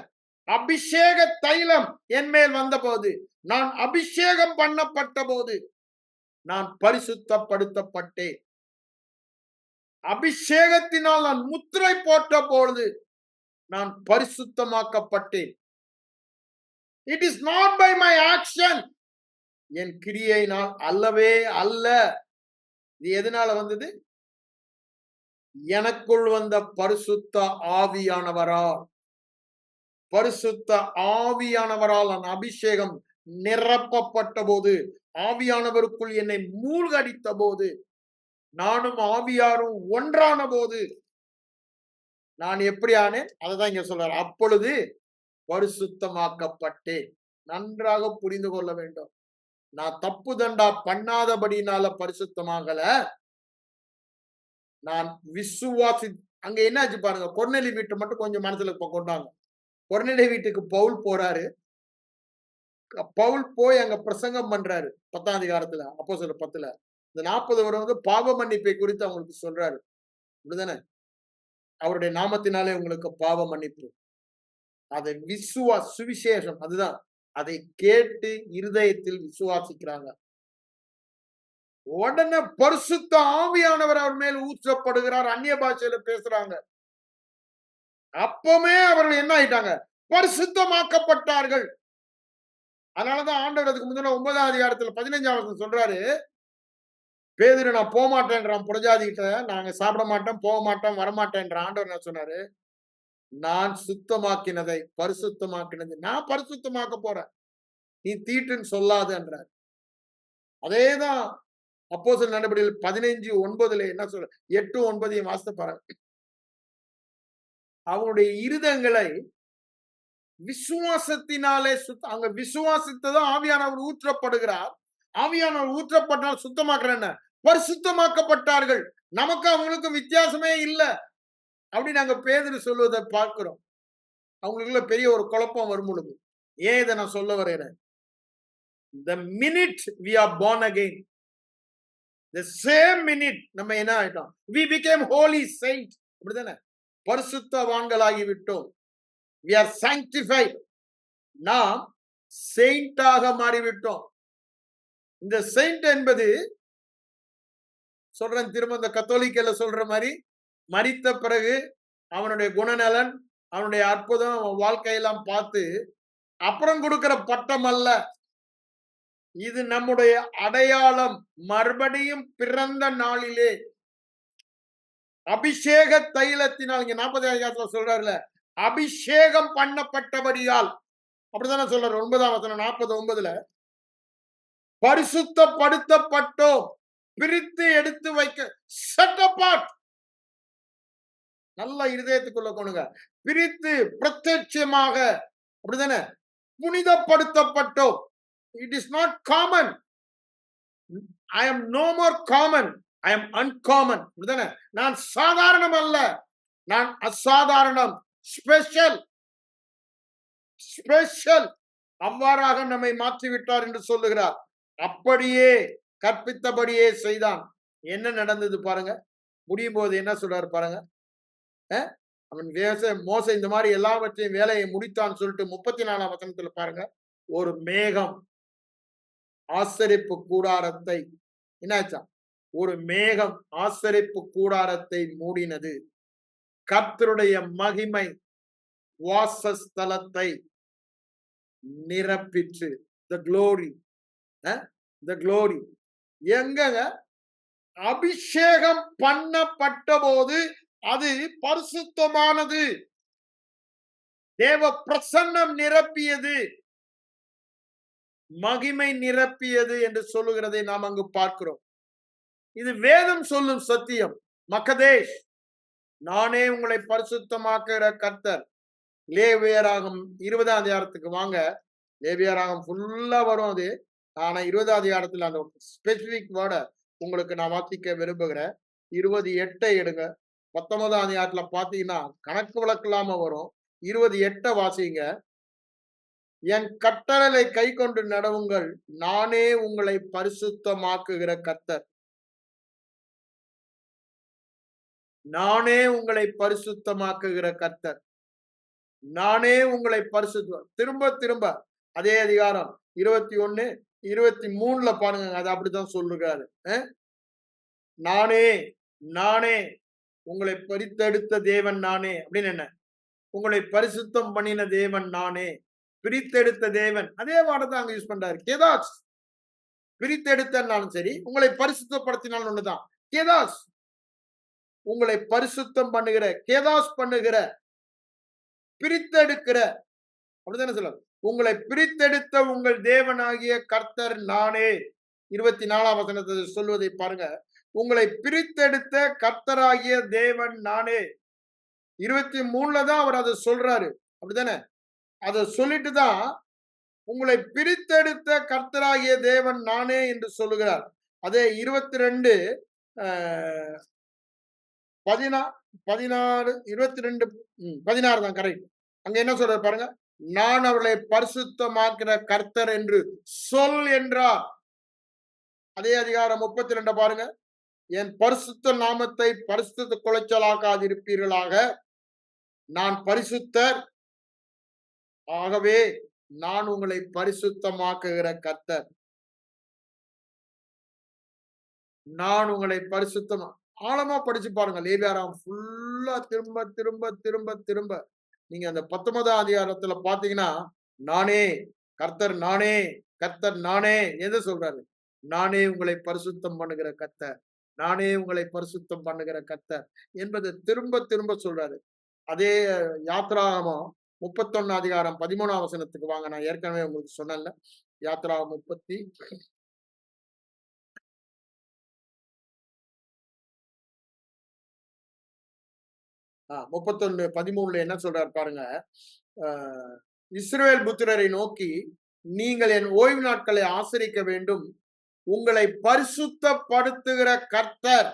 அபிஷேக தைலம் என் மேல் வந்த போது, நான் அபிஷேகம் பண்ணப்பட்ட போது நான் பரிசுத்தப்படுத்தப்பட்டேன். அபிஷேகத்தினால் நான் முத்திரை போட்ட பொழுது நான் பரிசுத்தமாக்கப்பட்டேன். It is not by my action. என் கிரியையினால் அல்லவே அல்ல. இது எதனால வந்தது? எனக்குள் வந்த பரிசுத்த ஆவியானவரால். பரிசுத்த ஆவியானவரால் நான் அபிஷேகம் நிரப்பப்பட்ட போது, ஆவியானவருக்குள் என்னை மூழ்கடித்த போது, நானும் ஆவியாரும் ஒன்றான போது நான் எப்படி ஆனேன்? அததான் இங்க சொல்றாரு. அப்பொழுது பரிசுத்தமாக்கப்பட்டேன். நன்றாக புரிந்து கொள்ள வேண்டும். நான் தப்பு தண்டா பண்ணாதபடினால பரிசுத்தமாகல. நான் விசுவாசி. அங்க என்னாச்சு பாருங்க. கொர்நேலி வீட்டை மட்டும் கொஞ்சம் மனசுல கொண்டாங்க. கொர்நேலி வீட்டுக்கு பவுல் போறாரு. பவுல் போய் அங்க பிரசங்கம் பண்றாரு. 10ஆம் அதிகாரத்துல அப்போஸ்தலர் 10ல இந்த 40 வருடம் பாவ மன்னிப்பை குறித்து அவங்களுக்கு சொல்றாரு. அப்படிதானே? அவருடைய நாமத்தினாலே உங்களுக்கு பாவ மன்னிப்பு. அதை சுவிசேஷம் அதுதான். அதை கேட்டு இருதயத்தில் விசுவாசிக்கிறாங்க. உடனே பரிசுத்த ஆவியானவர் அவர் மேல் ஊற்றப்படுகிறார். அந்நிய பாஷையில பேசுறாங்க. அப்பமே அவர்கள் என்ன ஆயிட்டாங்க? பரிசுத்தமாக்கப்பட்டார்கள். அதனாலதான் ஆண்டவர் அதுக்கு முந்தின 9ஆம் அதிகாரத்துல 15ஆம் வசனம் சொல்றாரு, பேதுரு நான் போக மாட்டேன்றான் புறஜாதி கிட்ட, நாங்க சாப்பிட மாட்டோம், போக மாட்டோம், வரமாட்டேன்ற ஆண்டவர் என்ன சொன்னாரு? நான் சுத்தமாக்கினதை பரிசுத்தமாக்கினது நான் பரிசுத்தமாக்க போறேன், நீ தீட்டுன்னு சொல்லாதன்றார். அதேதான் அப்போஸ்தலர் நடபடிகள் 15:9 என்ன சொல்ற, 8:9 வாசித்து பாருங்க. அவனுடைய இருதயங்களை விசுவாசத்தினாலே அங்க விசுவாசித்ததும் ஆவியானவர் ஊற்றப்படுகிறார். ஆவியானவர் ஊற்றப்பட்டால் சுத்தமாக்குற என்ன? பரிசுத்தமாக்கப்பட்டார்கள். நமக்கு அவங்களுக்கு வித்தியாசமே இல்ல அப்படின்னு நாங்க பேதுரு சொல்வதை பார்க்கிறோம். அவங்களுக்குள்ள பெரிய ஒரு குழப்பம் வரும் பொழுது, ஏன் இதை நான் சொல்ல வரேன்? The minute we are born again, the same minute நம்ம என்ன ஆயிட்டோம்? We became holy saint. அப்படிதானே? பரிசுத்தவான்களாகி விட்டோம். We are sanctified. நாம் செயிண்டாக மாறிவிட்டோம். இந்த செயின்ட் என்பது சொல்றேன் திரும்ப இந்த கத்தோலிக்கல சொல்ற மாதிரி, மரித்த பிறகு அவனுடைய குணநலன், அவனுடைய அற்புதம், அவன் வாழ்க்கையெல்லாம் பார்த்து அப்புறம் கொடுக்கிற பட்டம் அல்ல. இது நம்முடைய அடையாளம். மறுபடியும் பிறந்த நாளிலே அபிஷேக தைலத்தினால், இங்க 40 சொல்றாருல, அபிஷேகம் பண்ணப்பட்டபடியால், அப்படித்தானே சொல்றாரு 9ஆம் வசனம் 49ல, பரிசுத்தப்படுத்தப்பட்டோம், பிரித்து எடுத்து வைக்க, செட் அபார்ட். நல்ல இருதயத்துக்குள்ள கொண்டுங்க, பிரித்து பிரத்யட்சமாக, அப்படிதானே, புனிதப்படுத்தப்பட்டோம். It is not common. I am no more common. I am uncommon. அப்படிதானே, நான் சாதாரணம் அல்ல, நான் அசாதாரணம், ஸ்பெஷல். ஸ்பெஷல். அவ்வாறாக நம்மை மாற்றிவிட்டார் என்று சொல்லுகிறார். அப்படியே கற்பித்தபடியே செய்தான். என்ன நடந்தது பாருங்க. முடியும் போது என்ன சொல்றாரு பாருங்க. அவன் மோசே இந்த மாதிரி எல்லாவற்றையும் வேலையை முடித்தான் சொல்லிட்டு 34ஆம் வசனத்துல பாருங்க, ஒரு மேகம் ஆசரிப்பு கூடாரத்தை என்னாச்சா? ஒரு மேகம் ஆசரிப்பு கூடாரத்தை மூடினது. கர்த்தருடைய மகிமை வாசஸ்தலத்தை நிரப்பிற்று. The glory. The glory. எங்கங்க? அபிஷேகம் பண்ணப்பட்ட போது அது பரிசுத்தமானது. தேவ பிரசன்னம் நிரப்பியது, மகிமை நிரப்பியது என்று சொல்லுகிறதை நாம் அங்கு பார்க்கிறோம். இது வேதம் சொல்லும் சத்தியம். மக்கதேஷ், நானே உங்களை பரிசுத்தமாக்குகிற கர்த்தர். லேவியராகம் 20ஆம் அதிகாரத்துக்கு வாங்க. லேவியராகம் ஃபுல்லா வரும் அது. ஆனா 20ஆம் அதிகாரத்துல அந்த ஸ்பெசிபிக் வேர்டை உங்களுக்கு நான் வாசிக்க விரும்புகிறேன். 28 எடுங்க. 19ஆம் அதிகாரத்துல பாத்தீங்கன்னா கணக்கு வழக்கு இல்லாம வரும். 28 வாசிங்க. என் கட்டளை கை கொண்டு நடவுங்கள், நானே உங்களை பரிசுத்தமாக்குகிற கர்த்தர். நானே உங்களை பரிசுத்தமாக்குகிற கர்த்தர். நானே உங்களை திரும்ப திரும்ப அதே அதிகாரம் 21, 23ல பாருங்க, அது அப்படித்தான் சொல்லுகிறாரு. நானே நானே உங்களை பிரித்தெடுத்த தேவன் நானே. அப்படின்னு என்ன? உங்களை பரிசுத்தம் பண்ணின தேவன் நானே, பிரித்தெடுத்த தேவன். அதே வார்த்தை அங்க யூஸ் பண்றாரு. கேதாஸ், பிரித்தெடுத்தாலும் சரி, உங்களை பரிசுத்தப்படுத்தினாலும் ஒண்ணுதான். கேதாஸ், உங்களை பரிசுத்தம் பண்ணுகிற, கேதாஸ் பண்ணுகிற, பிரித்தெடுக்கிற, அப்படித்தானே சொல்ல. உங்களை பிரித்தெடுத்த உங்கள் தேவனாகிய கர்த்தர் நானே. 24ஆம் வசனத்தை சொல்வதை பாருங்க. உங்களை பிரித்தெடுத்த கர்த்தராகிய தேவன் நானே. 23ல தான் அவர் அதை சொல்றாரு. அப்படித்தானே? அதை சொல்லிட்டு தான் உங்களை பிரித்தெடுத்த கர்த்தராகிய தேவன் நானே என்று சொல்லுகிறார். அதே 22 16 22 16 தான் கரெக்ட். அங்க என்ன சொல்றாரு பாருங்க. நான் அவர்களை பரிசுத்தமாக்கிற கர்த்தர் என்று சொல் என்றார். அதே அதிகாரம் 32 பாருங்க. என் பரிசுத்த நாமத்தை பரிசுத்த குலைச்சலாக்காதிருப்பீர்களாக, நான் பரிசுத்தர், ஆகவே நான் உங்களை பரிசுத்தமாக்குகிற கர்த்தர். நான் உங்களை பரிசுத்தமா ஆழமா படிச்சு பாருங்க. லேவியராகமம் ஃபுல்லா திரும்ப திரும்ப திரும்ப திரும்ப நீங்க அந்த 19ஆம் அதிகாரத்துல பாத்தீங்கன்னா, நானே கர்த்தர், நானே கர்த்தர், நானே எதை சொல்றாரு? நானே உங்களை பரிசுத்தம் பண்ணுகிற கர்த்தர், நானே உங்களை பரிசுத்தம் பண்ணுகிற கர்த்தர் என்பதை திரும்ப திரும்ப சொல்றாரு. அதே யாத்ராகமம் 31 அதிகாரம் 13ஆம் வசனத்துக்கு வாங்க. நான் ஏற்கனவே உங்களுக்கு சொன்னேன்ல, யாத்ராகமம் 31:13 என்ன சொல்றாரு பாருங்க. இஸ்ரவேல் புத்திரரை நோக்கி, நீங்கள் என் ஓய்வு நாட்களை ஆசரிக்க வேண்டும், உங்களை பரிசுத்தப்படுத்துகிற கர்த்தர்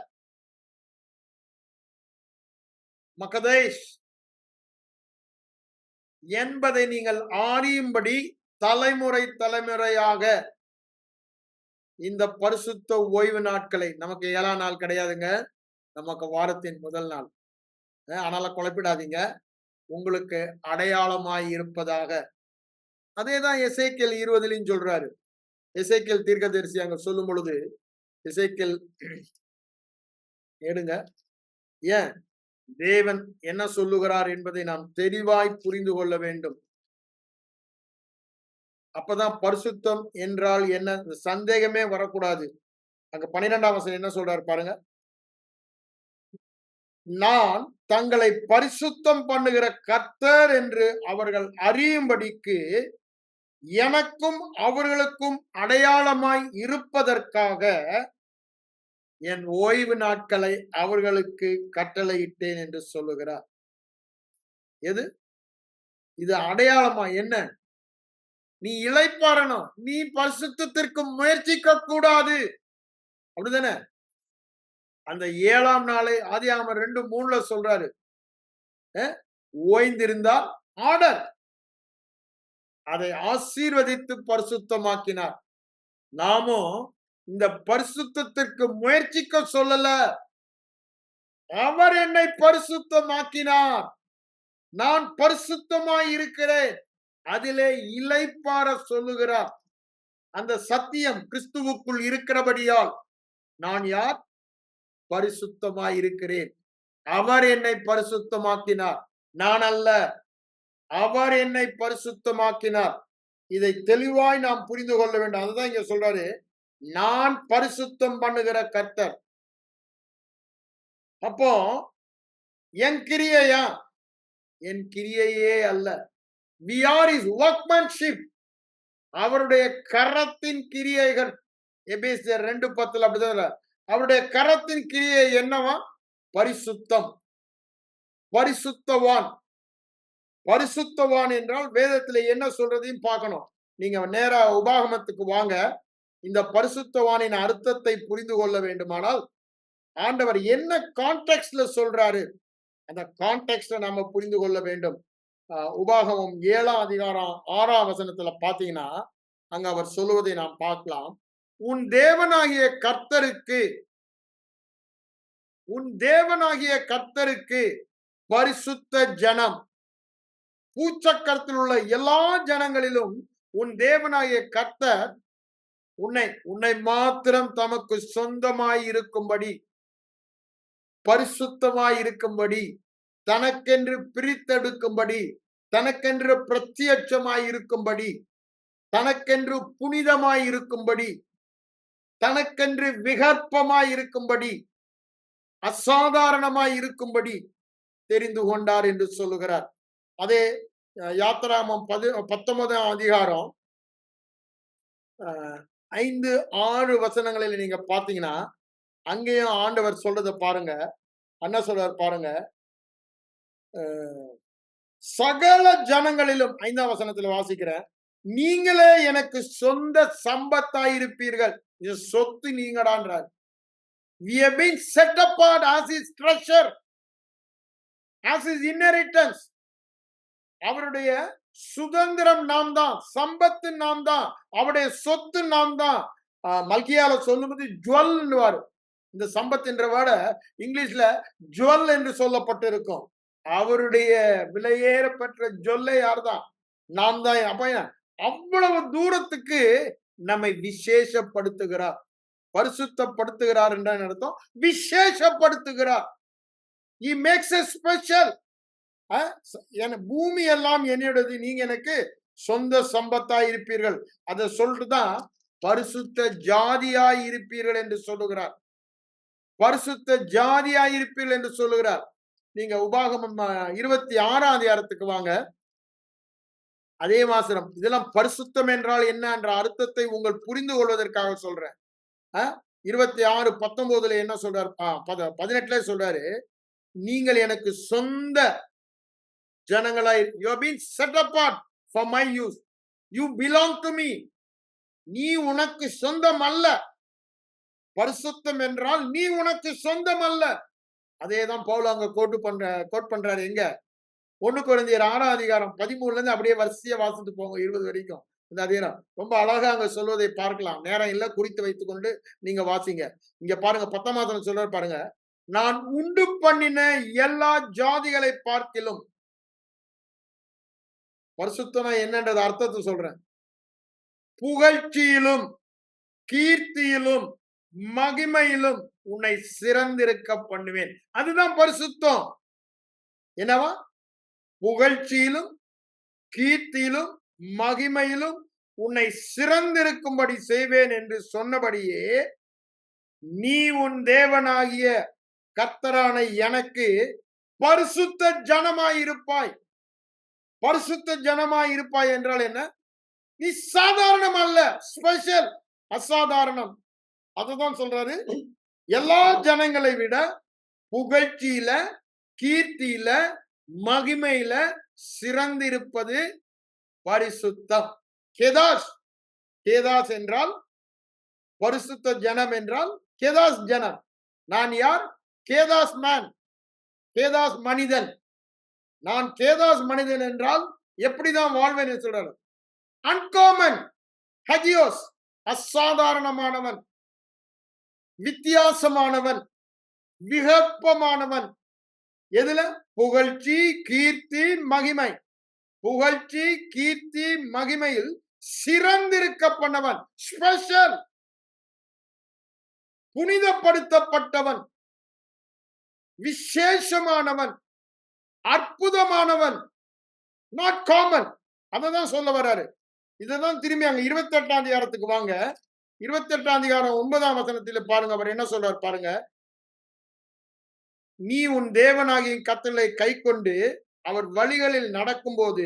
மக்கதேஷ் என்பதை நீங்கள் அறியும்படி தலைமுறை தலைமுறையாக இந்த பரிசுத்த ஓய்வு நாட்களை, நமக்கு 7ஆம் நாள் கிடையாதுங்க, நமக்கு வாரத்தின் முதல் நாள். ஆனால குழப்பிடாதீங்க. உங்களுக்கு அடையாளமாய் இருப்பதாக. அதேதான் எசேக்கியேல் 20 சொல்றாரு. எசேக்கியேல் தீர்க்கதரிசி அங்க சொல்லும் பொழுது, எசேக்கியேல் எடுங்க. ஏன் தேவன் என்ன சொல்லுகிறார் என்பதை நாம் தெளிவாய் புரிந்து கொள்ள வேண்டும். அப்பதான் பரிசுத்தம் என்றால் என்ன சந்தேகமே வரக்கூடாது. அங்க 12ஆம் வசனம் என்ன சொல்றாரு பாருங்க. நான் தங்களை பரிசுத்தம் பண்ணுகிற கர்த்தர் என்று அவர்கள் அறியும்படிக்கு எனக்கும் அவர்களுக்கும் அடையாளமாய் இருப்பதற்காக என் ஓய்வு நாட்களை அவர்களுக்கு கட்டளையிட்டேன் என்று சொல்லுகிறார். எது இது? அடையாளமா என்ன? நீ இளைப்பாறணும், நீ பரிசுத்தத்திற்கு முயற்சிக்க கூடாது, அப்படிதானே? அந்த 7ஆம் நாளை ஆதியாகமம் 2:3 சொல்றாரு, ஓய்ந்திருந்தால் ஆர்டர், அதை ஆசீர்வதித்து பரிசுத்தமாக்கினார். நாமும் இந்த பரிசுத்தத்திற்கு முயற்சிக்க சொல்லல, அவர் என்னை பரிசுத்தமாக்கினார், நான் பரிசுத்தமாய் இருக்கிறேன், அதிலே இளைப்பாற சொல்லுகிறார். அந்த சத்தியம் கிறிஸ்துவுக்குள் இருக்கிறபடியால் நான் யார்? பரிசுத்தமாய் இருக்கிறேன். அவர் என்னை பரிசுத்தமாக்கினார், நான் அல்ல, அவர் என்னை பரிசுத்தமாக்கினார். இதை தெளிவாய் நாம் புரிந்து கொள்ள வேண்டும். அதுதான் இங்க சொல்றாரு, நான் பரிசுத்தம் பண்ணுகிற கர்த்தர். அப்போ என் கிரியையா? என் கிரியையே அல்ல. we are his workmanship, அவருடைய கரத்தின் கிரியைகள். எபேசியர் 2:10 அப்படிதான். அவருடைய கரத்தின் கிரியை என்னவா? பரிசுத்தம், பரிசுத்தவான். பரிசுத்தவான் என்றால் வேதத்துல என்ன சொல்றதையும் பார்க்கணும். நீங்க நேரா உபாகமத்துக்கு வாங்க. இந்த பரிசுத்தவானின் அர்த்தத்தை புரிந்து கொள்ள வேண்டுமானால் ஆண்டவர் என்ன கான்டெக்ஸ்ட்ல சொல்றாரு, அந்த கான்டெக்ஸ்ட நாம புரிந்து கொள்ள வேண்டும். உபாகமம் 7ஆம் அதிகாரம் 6ஆம் வசனத்துல பாத்தீங்கன்னா, அங்க அவர் சொல்லுவதை நாம் பார்க்கலாம். உன் தேவனாகிய கர்த்தருக்கு, உன் தேவனாகிய கர்த்தருக்கு பரிசுத்த ஜனம். பூச்சக்கரத்தில் உள்ள எல்லா ஜனங்களிலும் உன் தேவனாகிய கர்த்தர் உன்னை மாத்திரம் தமக்கு சொந்தமாய் இருக்கும்படி, பரிசுத்தமாய் இருக்கும்படி, தனக்கென்று பிரித்தெடுக்கும்படி, தனக்கென்று பிரத்யட்சமாய் இருக்கும்படி, தனக்கென்று புனிதமாய் இருக்கும்படி, தனக்கென்று விகற்பமாய் இருக்கும்படி, அசாதாரணமாய் இருக்கும்படி தெரிந்து கொண்டார் என்று சொல்லுகிறார். அதே யாத்திராகமம் 19ஆம் அதிகாரம் 5-6 வசனங்களில் நீங்க பாத்தீங்கன்னா, அங்கேயும் ஆண்டவர் சொல்றத பாருங்க. என்ன சொல்றார் பாருங்க. சகல ஜனங்களிலும் 5ஆம் வசனத்துல வாசிக்கிறேன், நீங்களே எனக்கு சொந்த சம்பத்தாயிருப்பீர்கள். இது சொத்து நீங்கடான்றார். We have been set apart as his treasure, as his inheritance. அவருடைய சுதந்திரம் நாம் தான், சம்பத்து நாம் தான், அவருடைய சொத்து நாம் தான். மல்கியால சொல்லும்போது ஜுவல், இந்த சம்பத் என்ற வேர்ட இங்கிலீஷ்ல ஜுவல் என்று சொல்லப்பட்டிருக்கும். அவருடைய விலையேற பெற்ற ஜொல்லை யார்தான்? நான் தான் அப்ப அவ்வளவு தூரத்துக்கு நம்மை விசேஷப்படுத்துகிறார். பரிசுத்தப்படுத்துகிறார் என்ற அர்த்தம் விசேஷப்படுத்துகிறார். He makes us special. பூமி எல்லாம் என்னுடையது, நீங்க எனக்கு சொந்த சம்பத்தா இருப்பீர்கள். அதை சொல்லிட்டுதான் பரிசுத்த ஜாதியாய் இருப்பீர்கள் என்று சொல்லுகிறார். பரிசுத்த ஜாதியாய் இருப்பீர்கள் என்று சொல்லுகிறார். நீங்க உபாகமம் 26ஆம் அதிகாரத்துக்கு வாங்க. அதே வாசனம். இதெல்லாம் பரிசுத்தம் என்றால் என்ன என்ற அர்த்தத்தை உங்கள் புரிந்து கொள்வதற்காக சொல்றேன். 26:19 என்ன சொல்றாரு? 18 சொல்றாரு, நீங்கள் எனக்கு சொந்த ஜனங்களாய், you have been set apart for my use, you belong to me. நீ உனக்கு சொந்தம் அல்ல. பரிசுத்தம் என்றால் நீ உனக்கு சொந்தம் அல்ல. அதேதான் பவுல் அங்க கோட் பண்றாரு. எங்க? 1 கொரிந்தியர் 6ஆம் அதிகாரம் 13ல இருந்து அப்படியே வரிசையா வாசித்து போங்க 20 வரைக்கும். இந்த அதிகாரம் ரொம்ப அழகா அங்க சொல்வதை பார்க்கலாம். நேரம் இல்ல, குறித்து வைத்துக் கொண்டு நீங்க வாசிங்க. இங்க பாருங்க 10ஆம் வசனம் சொல்றாரு பாருங்க, நான் உண்டு பண்ணின எல்லா ஜாதிகளை பார்க்கிலும். பரிசுத்தம் என்னன்றது அர்த்தத்தை சொல்றேன். புகழ்ச்சியிலும் கீர்த்தியிலும் மகிமையிலும் உன்னை சிறந்திருக்க பண்ணுவேன். அதுதான் பரிசுத்தம். என்னவா? புகழ்ச்சியிலும் கீர்த்தியிலும் மகிமையிலும் உன்னை சிறந்திருக்கும்படி செய்வேன் என்று சொன்னபடியே நீ உன் தேவனாகிய கர்த்தரான எனக்கு பரிசுத்த ஜனமாயிருப்பாய். பரிசுத்த ஜனமாயிருப்பாய் என்றால் என்ன? நீ சாதாரணம் அல்ல, ஸ்பெஷல், அசாதாரணம். அதுதான் சொல்றாரு. எல்லா ஜனங்களை விட புகழ்ச்சியில கீர்த்தியில மகிமையில சிறந்திருப்பது பரிசுத்தம். கேதாஸ். கேதாஸ் என்றால் பரிசுத்த ஜனம் என்றால் கேதாஸ் ஜனம். நான் யார்? கேதாஸ் மேன், கேதாஸ் மனிதன். நான் கேதாஸ் மனிதன் என்றால் எப்படிதான் வாழ்வேன் சொல்றாரு. அன்காமன், ஹஜியோஸ், அசாதாரணமானவன், வித்தியாசமானவன், விகற்பமானவன். எதுல? புகழ்ச்சி கீர்த்தி மகிமை. புகழ்ச்சி கீர்த்தி மகிமையில் சிறந்திருக்க பண்ணவன், ஸ்பெஷல், புனிதப்படுத்தப்பட்டவன், விசேஷமானவன், அற்புதமானவன், நாட் காமன். அததான் சொல்ல வர்றாரு. இததான் திரும்பி அங்க 28ஆம் அதிகாரத்துக்கு வாங்க. 28ஆம் அதிகாரம் 9ஆம் வசனத்தில பாருங்க, அவர் என்ன சொல்றார் பாருங்க. நீ உன் தேவனாகிய கர்த்தரை கைக்கொண்டு அவர் வழிகளில் நடக்கும்போது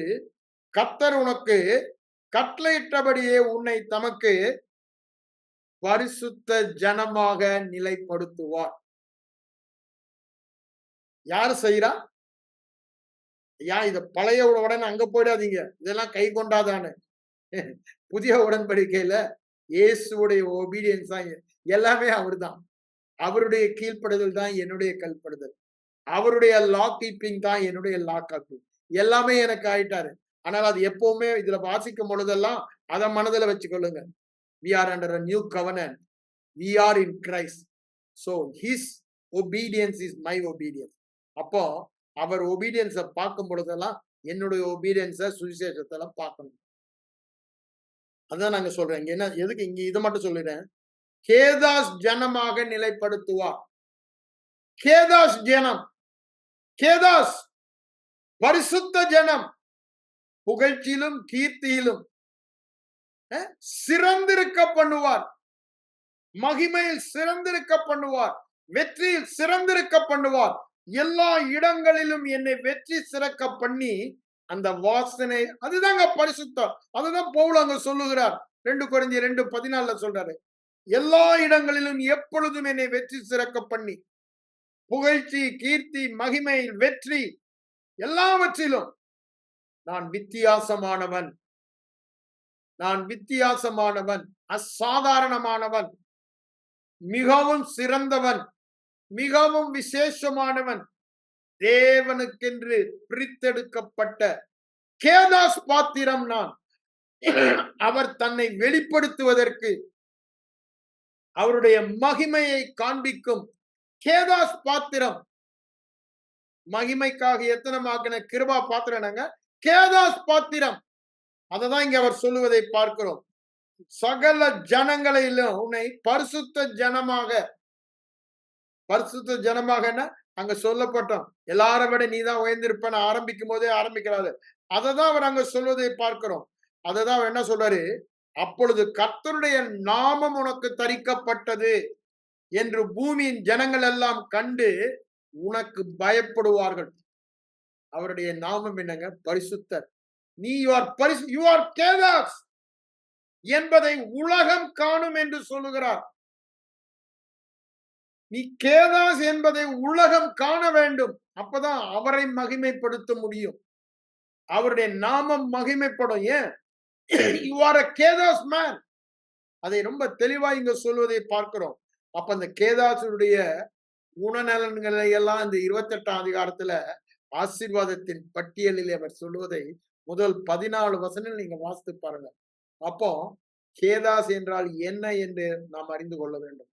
கர்த்தர் உனக்கு கட்டளையிட்டபடியே உன்னை தமக்கு பரிசுத்த ஜனமாக நிலைப்படுத்துவார். யாரு செய்யறா? இத பழைய உடனே அங்க போயிடாதீங்க, இதெல்லாம் கை கொண்டாதானே. புதிய உடன்படிக்கையில இயேசுடைய ஒபீடியன்ஸ் தான் எல்லாமே. அவர்தான். அவருடைய கீழ்ப்படுதல் தான் என்னுடைய கீழ்ப்படுதல். அவருடைய லா கீப்பிங் தான் என்னுடைய லா கீப்பிங். எல்லாமே எனக்கு ஆயிட்டாரு. ஆனால் அது எப்பவுமே இதுல வாசிக்கும் பொழுதெல்லாம் அதை மனதில் வச்சுக்கொள்ளுங்க. We are under a new covenant. We are in Christ. So his obedience is my obedience. அப்போ அவர் ஒபீடியன்ஸை பார்க்கும் பொழுதெல்லாம் என்னுடைய ஒபீடியன்ஸை சுவிசேஷத்தெல்லாம் பார்க்கணும். அதான் நாங்க சொல்றேன். இங்க என்ன எதுக்கு இங்க இதை மட்டும் சொல்லிடுறேன். கேதாஸ் ஜனமாக நிலைப்படுத்துவார். கேதாஸ் ஜனம், கேதாஸ் பரிசுத்த ஜனம், புகழ்ச்சியிலும் கீர்த்தியிலும் சிறந்திருக்க பண்ணுவார், மகிமையில் சிறந்திருக்க பண்ணுவார், வெற்றியில் சிறந்திருக்க பண்ணுவார். எல்லா இடங்களிலும் என்னை வெற்றி சிறக்க பண்ணி அந்த வாசனை, அதுதாங்க பரிசுத்தம். அதுதான் பவுல் அங்க சொல்லுகிறார். 2 கொரிந்தியர் 2:14 சொல்றாரு. எல்லா இடங்களிலும் எப்பொழுதும் என்னை வெற்றி சிறக்க பண்ணி, புகழ்ச்சி கீர்த்தி மகிமை வெற்றி எல்லாவற்றிலும் நான் வித்தியாசமானவன், நான் வித்தியாசமானவன், அசாதாரணமானவன், மிகவும் சிறந்தவன், மிகவும் விசேஷமானவன், தேவனுக்கென்று பிரித்தெடுக்கப்பட்ட கேதாஸ் பாத்திரம் நான். அவர் தன்னை வெளிப்படுத்துவதற்கு, அவருடைய மகிமையை காண்பிக்கும் கேதாஸ் பாத்திரம். மகிமைக்காக எத்தனை மாக்கின கிருபா பாத்திரம், கேதாஸ் பாத்திரம். அததான் இங்க அவர் சொல்லுவதை பார்க்கிறோம். சகல ஜனங்களிலும் உன்னை பரிசுத்த ஜனமாகன்னா அங்க சொல்லப்பட்டோம். எல்லாரை விட நீதான் உயர்ந்திருப்பேன்னு ஆரம்பிக்கும் போதே ஆரம்பிக்கிறாரு. அததான் அவர் அங்க சொல்வதை பார்க்கிறோம். அததான் அவர் என்ன சொல்றாரு, அப்பொழுது கர்த்தருடைய நாமம் உனக்கு தரிக்கப்பட்டது என்று பூமியின் ஜனங்கள் எல்லாம் கண்டு உனக்கு பயப்படுவார்கள். அவருடைய நாமம் என்னங்க? பரிசுத்தர். நீ யூ ஆர் கேதாஸ் என்பதை உலகம் காணும் என்று சொல்லுகிறார். நீ கேதாஸ் என்பதை உலகம் காண வேண்டும். அப்பதான் அவரை மகிமைப்படுத்த முடியும். அவருடைய நாமம் மகிமைப்படும். ஏன்? You are a kadosh man. அதை ரொம்ப தெளிவா இங்க சொல்வதை பார்க்கிறோம். அப்ப அந்த கேதாசுடைய குணநலன்களை எல்லாம் இந்த 28ஆம் அதிகாரத்துல ஆசீர்வாதத்தின் பட்டியலில் அவர் சொல்லுவதை முதல் 14 வசனம் நீங்க வாசித்து பாருங்க. அப்போ கேதாஸ் என்றால் என்ன என்று நாம் அறிந்து கொள்ள வேண்டும்.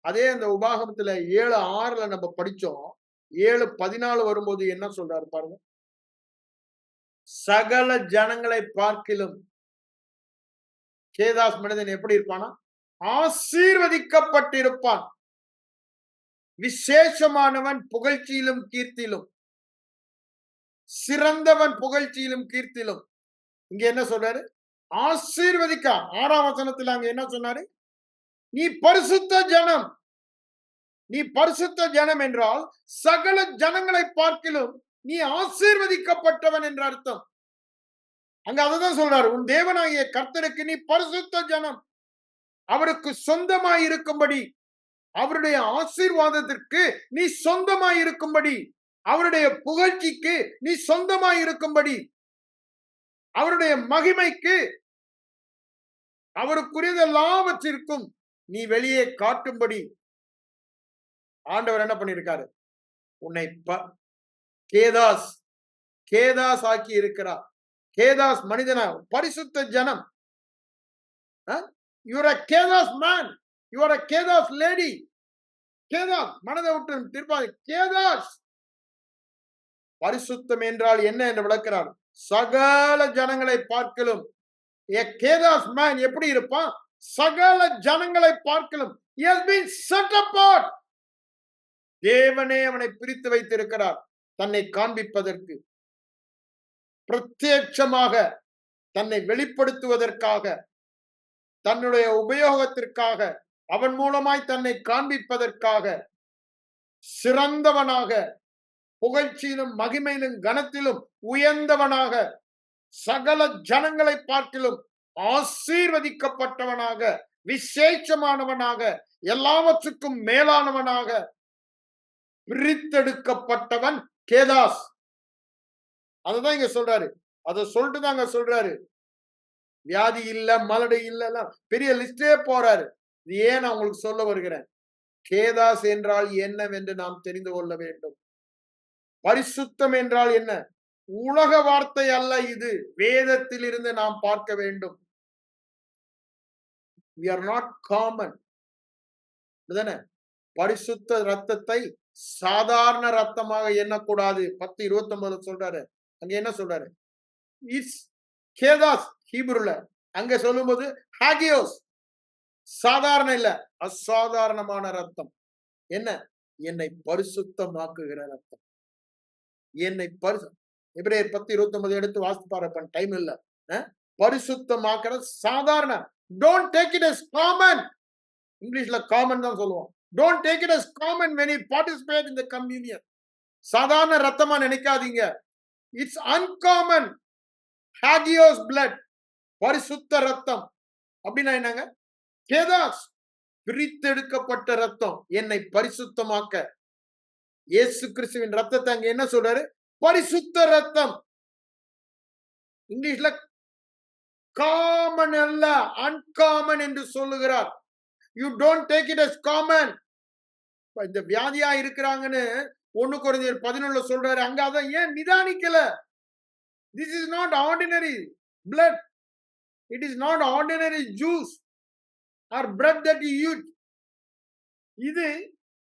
அதே அந்த உபாகமத்துல 7:6 நம்ம படிச்சோம். 7:14 வரும்போது என்ன சொல்றாரு பாருங்க. சகல ஜனங்களை பார்க்கிலும் கேதாஸ் மனிதன் எப்படி இருப்பானா? ஆசீர்வதிக்கப்பட்டிருப்பான். விசேஷமானவன் புகழ்ச்சியிலும் கீர்த்தியிலும், சிறந்தவன் புகழ்ச்சியிலும் கீர்த்தியிலும். இங்க என்ன சொல்றாரு? ஆசீர்வதிக்க. 6ஆம் வசனத்துல அங்க என்ன சொன்னாரு? நீ பரிசுத்த ஜனம். நீ பரிசுத்த ஜனம் என்றால் சகல ஜனங்களை பார்க்கிலும் நீ ஆசீர்வதிக்கப்பட்டவன் என்ற அர்த்தம். அங்க அததான் சொல்றாரு. உன் தேவனாகிய கர்த்தருக்கு நீ பரிசுத்த ஜனம். அவருக்கு சொந்தமாய் இருக்கும்படி, அவருடைய ஆசீர்வாதத்திற்கு நீ சொந்தமாய் இருக்கும்படி, அவருடைய புகழ்ச்சிக்கு நீ சொந்தமாய் இருக்கும்படி, அவருடைய மகிமைக்கு, அவருக்குரியது எல்லாவற்றிற்கும் நீ வெளியே காட்டும்படி ஆண்டவர் என்ன பண்ணிருக்காரு? உன்னை கேதாஸ் ஆக்கி இருக்கிறார். கேதாஸ் மனிதனா, பரிசுத்த ஜனம். You are a kadosh man, you are a kadosh lady. Kadosh மனதை விட்டு திருப்பாது. கேதாஸ் பரிசுத்தம் என்றால் என்ன என்று விளக்கிறார். சகல ஜனங்களை பார்க்கலும் கேதாஸ் மேன் எப்படி இருப்பான்? சகல ஜனங்களை பார்க்கலும் he has been set apart. தேவனே அவனை பிரித்து வைத்திருக்கிறார் தன்னை காண்பிப்பதற்கு, பிரத்யட்சமாக தன்னை வெளிப்படுத்துவதற்காக, தன்னுடைய உபயோகத்திற்காக, அவன் மூலமாய் தன்னை காண்பிப்பதற்காக, சிறந்தவனாக, புகழ்ச்சியிலும் மகிமையிலும் கனத்திலும் உயர்ந்தவனாக, சகல ஜனங்களை பார்க்கிலும் ஆசீர்வதிக்கப்பட்டவனாக, விசேஷமானவனாக, எல்லாவற்றுக்கும் மேலானவனாக பிரித்தெடுக்கப்பட்டவன் கேதாஸ். அதுதான் இங்க சொல்றாரு. அதை சொல்லிட்டு தாங்க சொல்றாரு. வியாதி இல்ல, மலடு இல்ல, பெரிய லிஸ்டே போறாரு. இது ஏன் நான் உங்களுக்கு சொல்ல வருகிறேன்? கேதாஸ் என்றால் என்னவென்று நாம் தெரிந்து கொள்ள வேண்டும். பரிசுத்தம் என்றால் என்ன? உலக வார்த்தை அல்ல இது. வேதத்தில் இருந்து நாம் பார்க்க வேண்டும். we are not common. பரிசுத்த ரத்தத்தை சாதாரண ரத்தமாக எண்ணக்கூடாது. 10:29 சொல்றாரு. அங்க என்ன சொல்றாரு? இட்ஸ் கேதாஸ் ஹீப்ருல. அங்க சொல்லும்போது ஹாகியோஸ். சாதாரண இல்ல, அசாதாரணமான ரத்தம். என்ன? என்னை பரிசுத்தமாக்குகிற ரத்தம். என்னை எபிரேயர் 10:29 எடுத்து வாசித்து பாருங்க. டைம் இல்ல. பரிசுத்தமாக்குற சாதாரண. Don't take it as common. இங்கிலீஷ்ல காமன் தான் சொல்லுவோம். Don't take it as common when you participate in the communion. சாதாரண ரத்தமா நினைக்காதீங்க. It's uncommon. hagios blood. பரிசுத்த ரத்தம். அப்படின்னா என்னங்க? கேதாஸ் பிரித்தெடுக்கப்பட்ட ரத்தம். என்னை பரிசுத்தமாக்க இயேசு கிறிஸ்துவின் ரத்தத்தை அங்க என்ன சொல்றாரு? பரிசுத்த ரத்தம். இங்கிலீஷ்ல காமன் அல்ல, அன்காமன் என்று சொல்லுகிறார். You don't take it as common. இந்த வியாதியா இருக்கிறாங்கன்னு 1 கொரிந்தியர் 11 சொல்றாரு. அங்க அத ஏன் நிதானிக்கல? This is not ordinary blood. It is not ordinary juice or bread that you eat. இது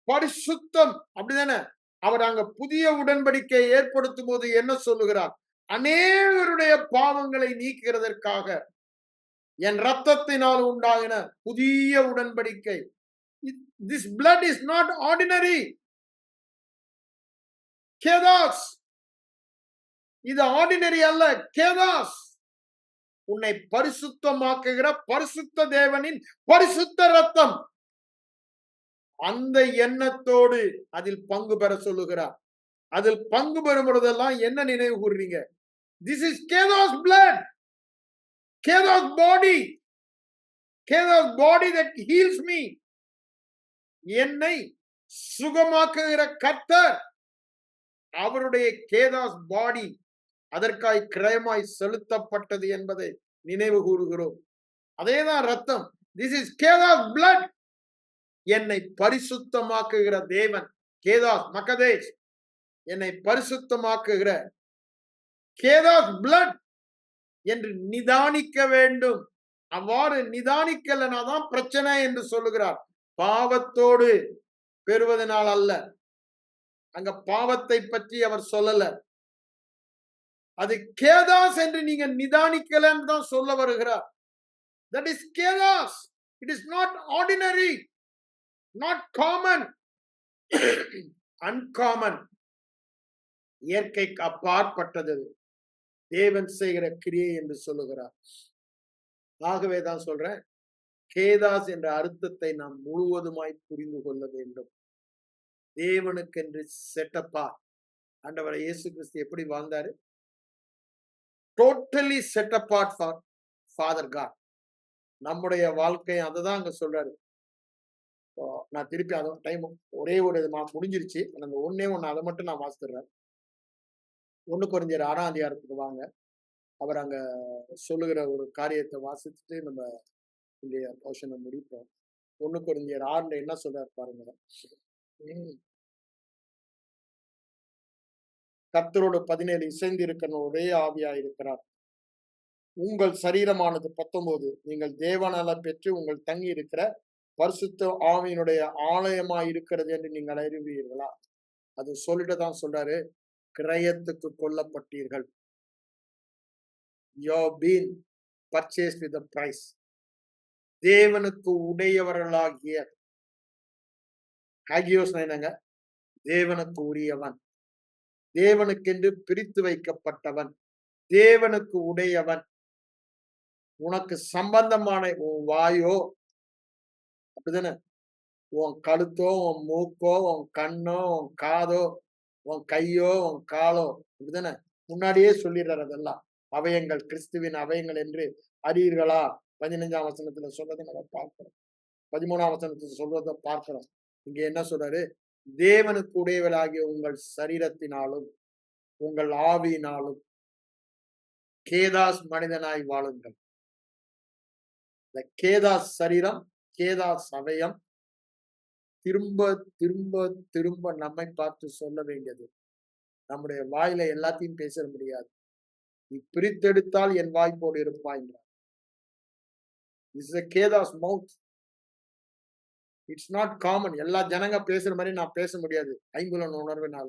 பரிசுத்தம். அப்படிதானே? அவர் அங்க புதிய உடன்படிக்கை ஏற்படுத்தும் போது என்ன சொல்லுகிறார்? அநேகருடைய பாவங்களை நீக்கிறதற்காக என் ரத்தத்தினால் உண்டாகின புதிய உடன்படிக்கை. This blood is not ordinary. கேதாஸ். இது ஆர்டினரி அல்ல, கேதாஸ். உன்னை பரிசுத்தமாக்குகிற பரிசுத்த தேவனின் பரிசுத்த ரத்தம். அந்த எண்ணத்தோடு அதில் பங்கு பெற சொல்லுகிறார். அதில் பங்கு பெறும் பொழுதெல்லாம் என்ன நினைவு கூறுறீங்க? This is Kedos blood, Kedos body, Kedos body that heals me. என்னை சுகமாக்குகிற கர்த்தர், அவருடைய கேதாஸ் பாடி அதற்காய் கிரயமாய் செலுத்தப்பட்டது என்பதை நினைவு கூறுகிறோம். அதேதான் ரத்தம். This is Kedos blood. என்னை பரிசுத்தமாக்குகிற தேவன், கேதாஸ் மக்கதேஷ், என்னை பரிசுத்தமாக்குகிற கேதாஸ் blood என்று நிதானிக்க வேண்டும். அவ்வாறு நிதானிக்கலனாதான் பிரச்சனை என்று சொல்லுகிறார். பாவத்தோடு பெறுவதனால் அல்ல. அங்க பாவத்தை பற்றி அவர் சொல்லல. அது கேதாஸ் என்று நீங்க நிதானிக்கலன்னு தான் சொல்ல வருகிறார். That is கேதாஸ். It is not ordinary, not common, uncommon. இயற்கைக்கு அப்பாற்பட்டது தேவன் செய்கிற கிரியை என்று சொல்லுகிறார். ஆகவே தான் சொல்றேன், கேதாஸ் என்ற அர்த்தத்தை நாம் முழுவதுமாய் புரிந்து கொள்ள வேண்டும். தேவனுக்கென்று செட்டப்பா. ஆண்டவர் இயேசு கிறிஸ்து எப்படி வாழ்ந்தாரு? Totally set apart for father God. நம்முடைய வாழ்க்கை அதுதான் அங்க சொல்றாரு. நான் திருப்பி அதை டைம் ஒரே ஒரு முடிஞ்சிருச்சு. அந்த ஒன்னே ஒண்ணு அதை மட்டும் நான் வாசித்துறேன். 1 கொரிந்தியர் 6ஆம் அதிகாரத்துக்கு வாங்க. அவர் அங்க சொல்லுகிற ஒரு காரியத்தை வாசிச்சுட்டு நம்ம இந்த போர்ஷனை முடிப்போம். 1 கொரிந்தியர் 6ல என்ன சொல்றாரு பாருங்க. கர்த்தரோடு 17 இசைந்து இருக்கிற ஒரே ஆவியா இருக்கிறார். உங்கள் சரீரமானது 19 நீங்கள் தேவனால பெற்று உங்கள் தங்கி இருக்கிற பரிசுத்த ஆவியினுடைய ஆலயமாய் இருக்கிறது என்று நீங்கள் அறிவீர்களா? அது சொல்லிட்டு தான் சொல்றாரு, கிரயத்துக்கு கொல்லப்பட்டீர்கள். You have been purchased with a price. தேவனுக்கு உடையவர்களாகிய, ஹாகியோஸ் என்னங்க? தேவனுக்கு உரியவன், தேவனுக்கென்று பிரித்து வைக்கப்பட்டவன், தேவனுக்கு உடையவன். உனக்கு சம்பந்தமான உன் வாயோ, அப்படிதானே, உன் கழுத்தோ, உன் மூக்கோ, உன் கண்ணோ, உன் காதோ, உன் கையோ, உன் காலோ, அப்படிதானே முன்னாடியே சொல்லிடுறாரு. அதெல்லாம் அவயங்கள், கிறிஸ்துவின் அவயங்கள் என்று அறியீர்களா? 15ஆம் வசனத்துல சொல்றதை நம்ம பார்க்கிறோம். 13ஆம் வசனத்துல சொல்றதை பார்க்கிறோம். இங்க என்ன சொல்றாரு? தேவனுக்கு உடையவளாகிய உங்கள் சரீரத்தினாலும் உங்கள் ஆவியினாலும் கேதாஸ் மனிதனாய் வாழுங்கள். இந்த கேதாஸ் சரீரம், கேதாஸ் அவயம் திரும்ப திரும்ப திரும்ப நம்மை பார்த்து சொல்ல வேண்டியது. நம்முடைய வாயில எல்லாத்தையும் பேச முடியாது. நீ பிரித்தெடுத்தால் என் வாய்ப்போடு இருப்பாய் என்றார். This is a kadosh mouth. It's not common. எல்லா ஜனங்க பேசுற மாதிரி நான் பேச முடியாது ஐம்புலன் உணர்வினால.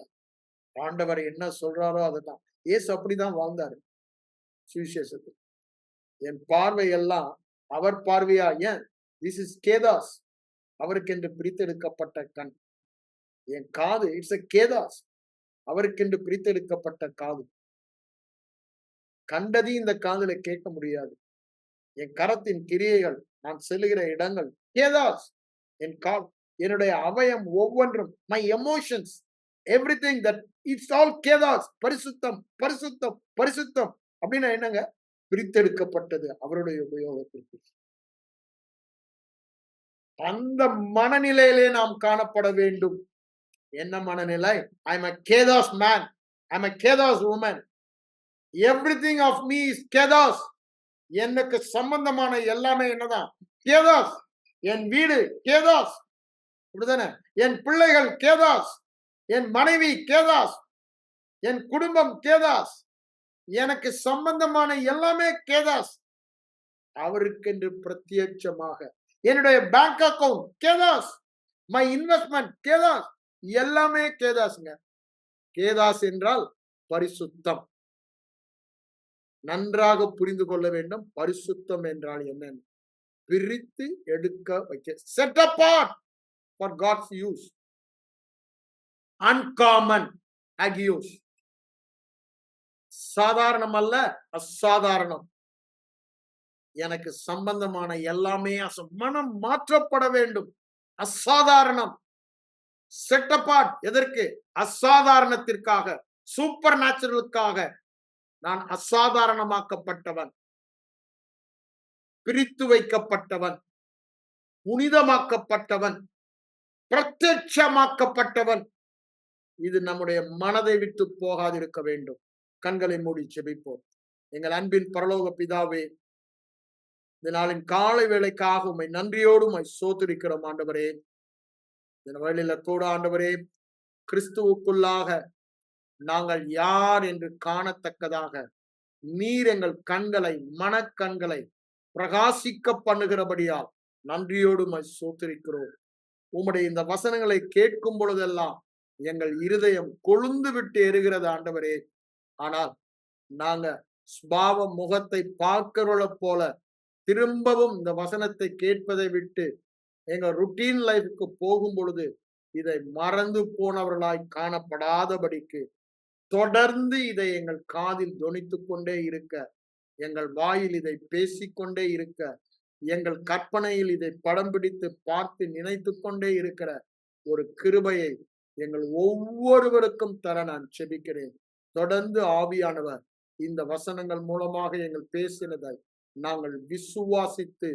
ஆண்டவர் என்ன சொல்றாரோ அதுதான். இயேசு அப்படிதான் வாழ்ந்தாரு சுவிசேஷத்தில். என் பார்வை எல்லாம் அவர் பார்வையா? ஏன்? திஸ் இஸ் கேதாஸ், அவருக்கென்று பிரித்தெடுக்கப்பட்ட கண். என் காது, இட்ஸ் a கேதாஸ், அவருக்கென்று பிரித்தெடுக்கப்பட்ட காது. கண்டதி இந்த காதுல கேட்க முடியாது. என் கரத்தின் கிரியைகள், நான் செல்லுகிற இடங்கள் கேதாஸ். என் கால், என்னுடைய அவயம் ஒவ்வொன்றும், my emotions, everything that it's all kadosh. பரிசுத்தம், பரிசுத்தம், பரிசுத்தம் அப்படின்னா என்னங்க? பிரித்தெடுக்கப்பட்டது அவருடைய உபயோகத்திற்கு. அந்த மனநிலையிலே நாம் காணப்பட வேண்டும். என்ன மனநிலை? I am a kadosh man, I am a kadosh woman. Everything of me is kadosh. எனக்கு சம்பந்தமான எல்லாமே என்னதான்? கேதாஸ். என் வீடு கேதாஸ், அப்படிதானே? என் பிள்ளைகள் கேதாஸ், என் மனைவி கேதாஸ், என் குடும்பம் கேதாஸ், எனக்கு சம்பந்தமான எல்லாமே கேதாஸ். அவருக்கென்று பிரத்யட்சமாக என்னுடைய பேங்க் அக்கவுண்ட் கேதாஸ், மை இன்வெஸ்ட்மெண்ட் கேதாஸ், எல்லாமே கேதாஸ்ங்க. கேதாஸ் என்றால் பரிசுத்தம். நன்றாக புரிந்து கொள்ள வேண்டும். பரிசுத்தம் என்றால் என்ன? பிரித்து எடுக்க வைக்க. Set apart for God's use. Uncommon அகியூஸ். சாதாரணம் அல்ல, அசாதாரணம். எனக்கு சம்பந்தமான எல்லாமே மனம் மாற்றப்பட வேண்டும். அசாதாரணம். Set apart. எதற்கு? அசாதாரணத்திற்காக, சூப்பர் நேச்சுரலுக்காக. நான் அசாதாரணமாக்கப்பட்டவன், பிரித்து வைக்கப்பட்டவன், புனிதமாக்கப்பட்டவன், பிரத்யட்சமாக்கப்பட்டவன். இது நம்முடைய மனதை விட்டு போகாதிருக்க வேண்டும். கண்களை மூடி ஜெபிப்போம். எங்கள் அன்பின் பரலோக பிதாவே, இந்த நாளின் காலை வேளைக்காக உம்மை நன்றியோடு உம்மை ஸ்தோத்திரிக்கிறோம் ஆண்டவரே. இந்த வேளையில கூட ஆண்டவரே, கிறிஸ்துவுக்குள்ளாக நாங்கள் யார் என்று காணத்தக்கதாக நீர் எங்கள் கண்களை, மனக்கண்களை பிரகாசிக்க பண்ணுகிறபடியால் நன்றியோடு உம்மை ஸ்தோத்திரிக்கிறோம். உம்முடைய இந்த வசனங்களை கேட்கும் பொழுதெல்லாம் எங்கள் இருதயம் கொழுந்து விட்டு எரிகிறது ஆண்டவரே. ஆனால் நாங்க சுபாவ முகத்தை பார்க்கிறவளை போல திரும்பவும் இந்த வசனத்தை கேட்பதை விட்டு எங்க ருட்டீன் லைஃப்க்கு போகும் பொழுது இதை மறந்து போனவர்களாய் காணப்படாதபடிக்கு தொடர்ந்து இதை எங்கள் காதில் தொனித்துக் கொண்டே இருக்க, எங்கள் வாயில் இதை பேசிக்கொண்டே இருக்க, எங்கள் கற்பனையில் இதை படம் பிடித்து பார்த்து நினைத்து கொண்டே இருக்கிற ஒரு கிருபையை எங்கள் ஒவ்வொருவருக்கும் தர நான் செபிக்கிறேன். தொடர்ந்து ஆவியானவர் இந்த வசனங்கள் மூலமாக எங்கள் பேசினதை நாங்கள் விசுவாசித்து,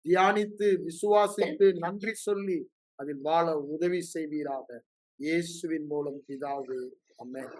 தியானித்து, விசுவாசித்து, நன்றி சொல்லி அதில் வாழ உதவி செய்வீராக. இயேசுவின் மூலம் பிதாவே, ஆமென்.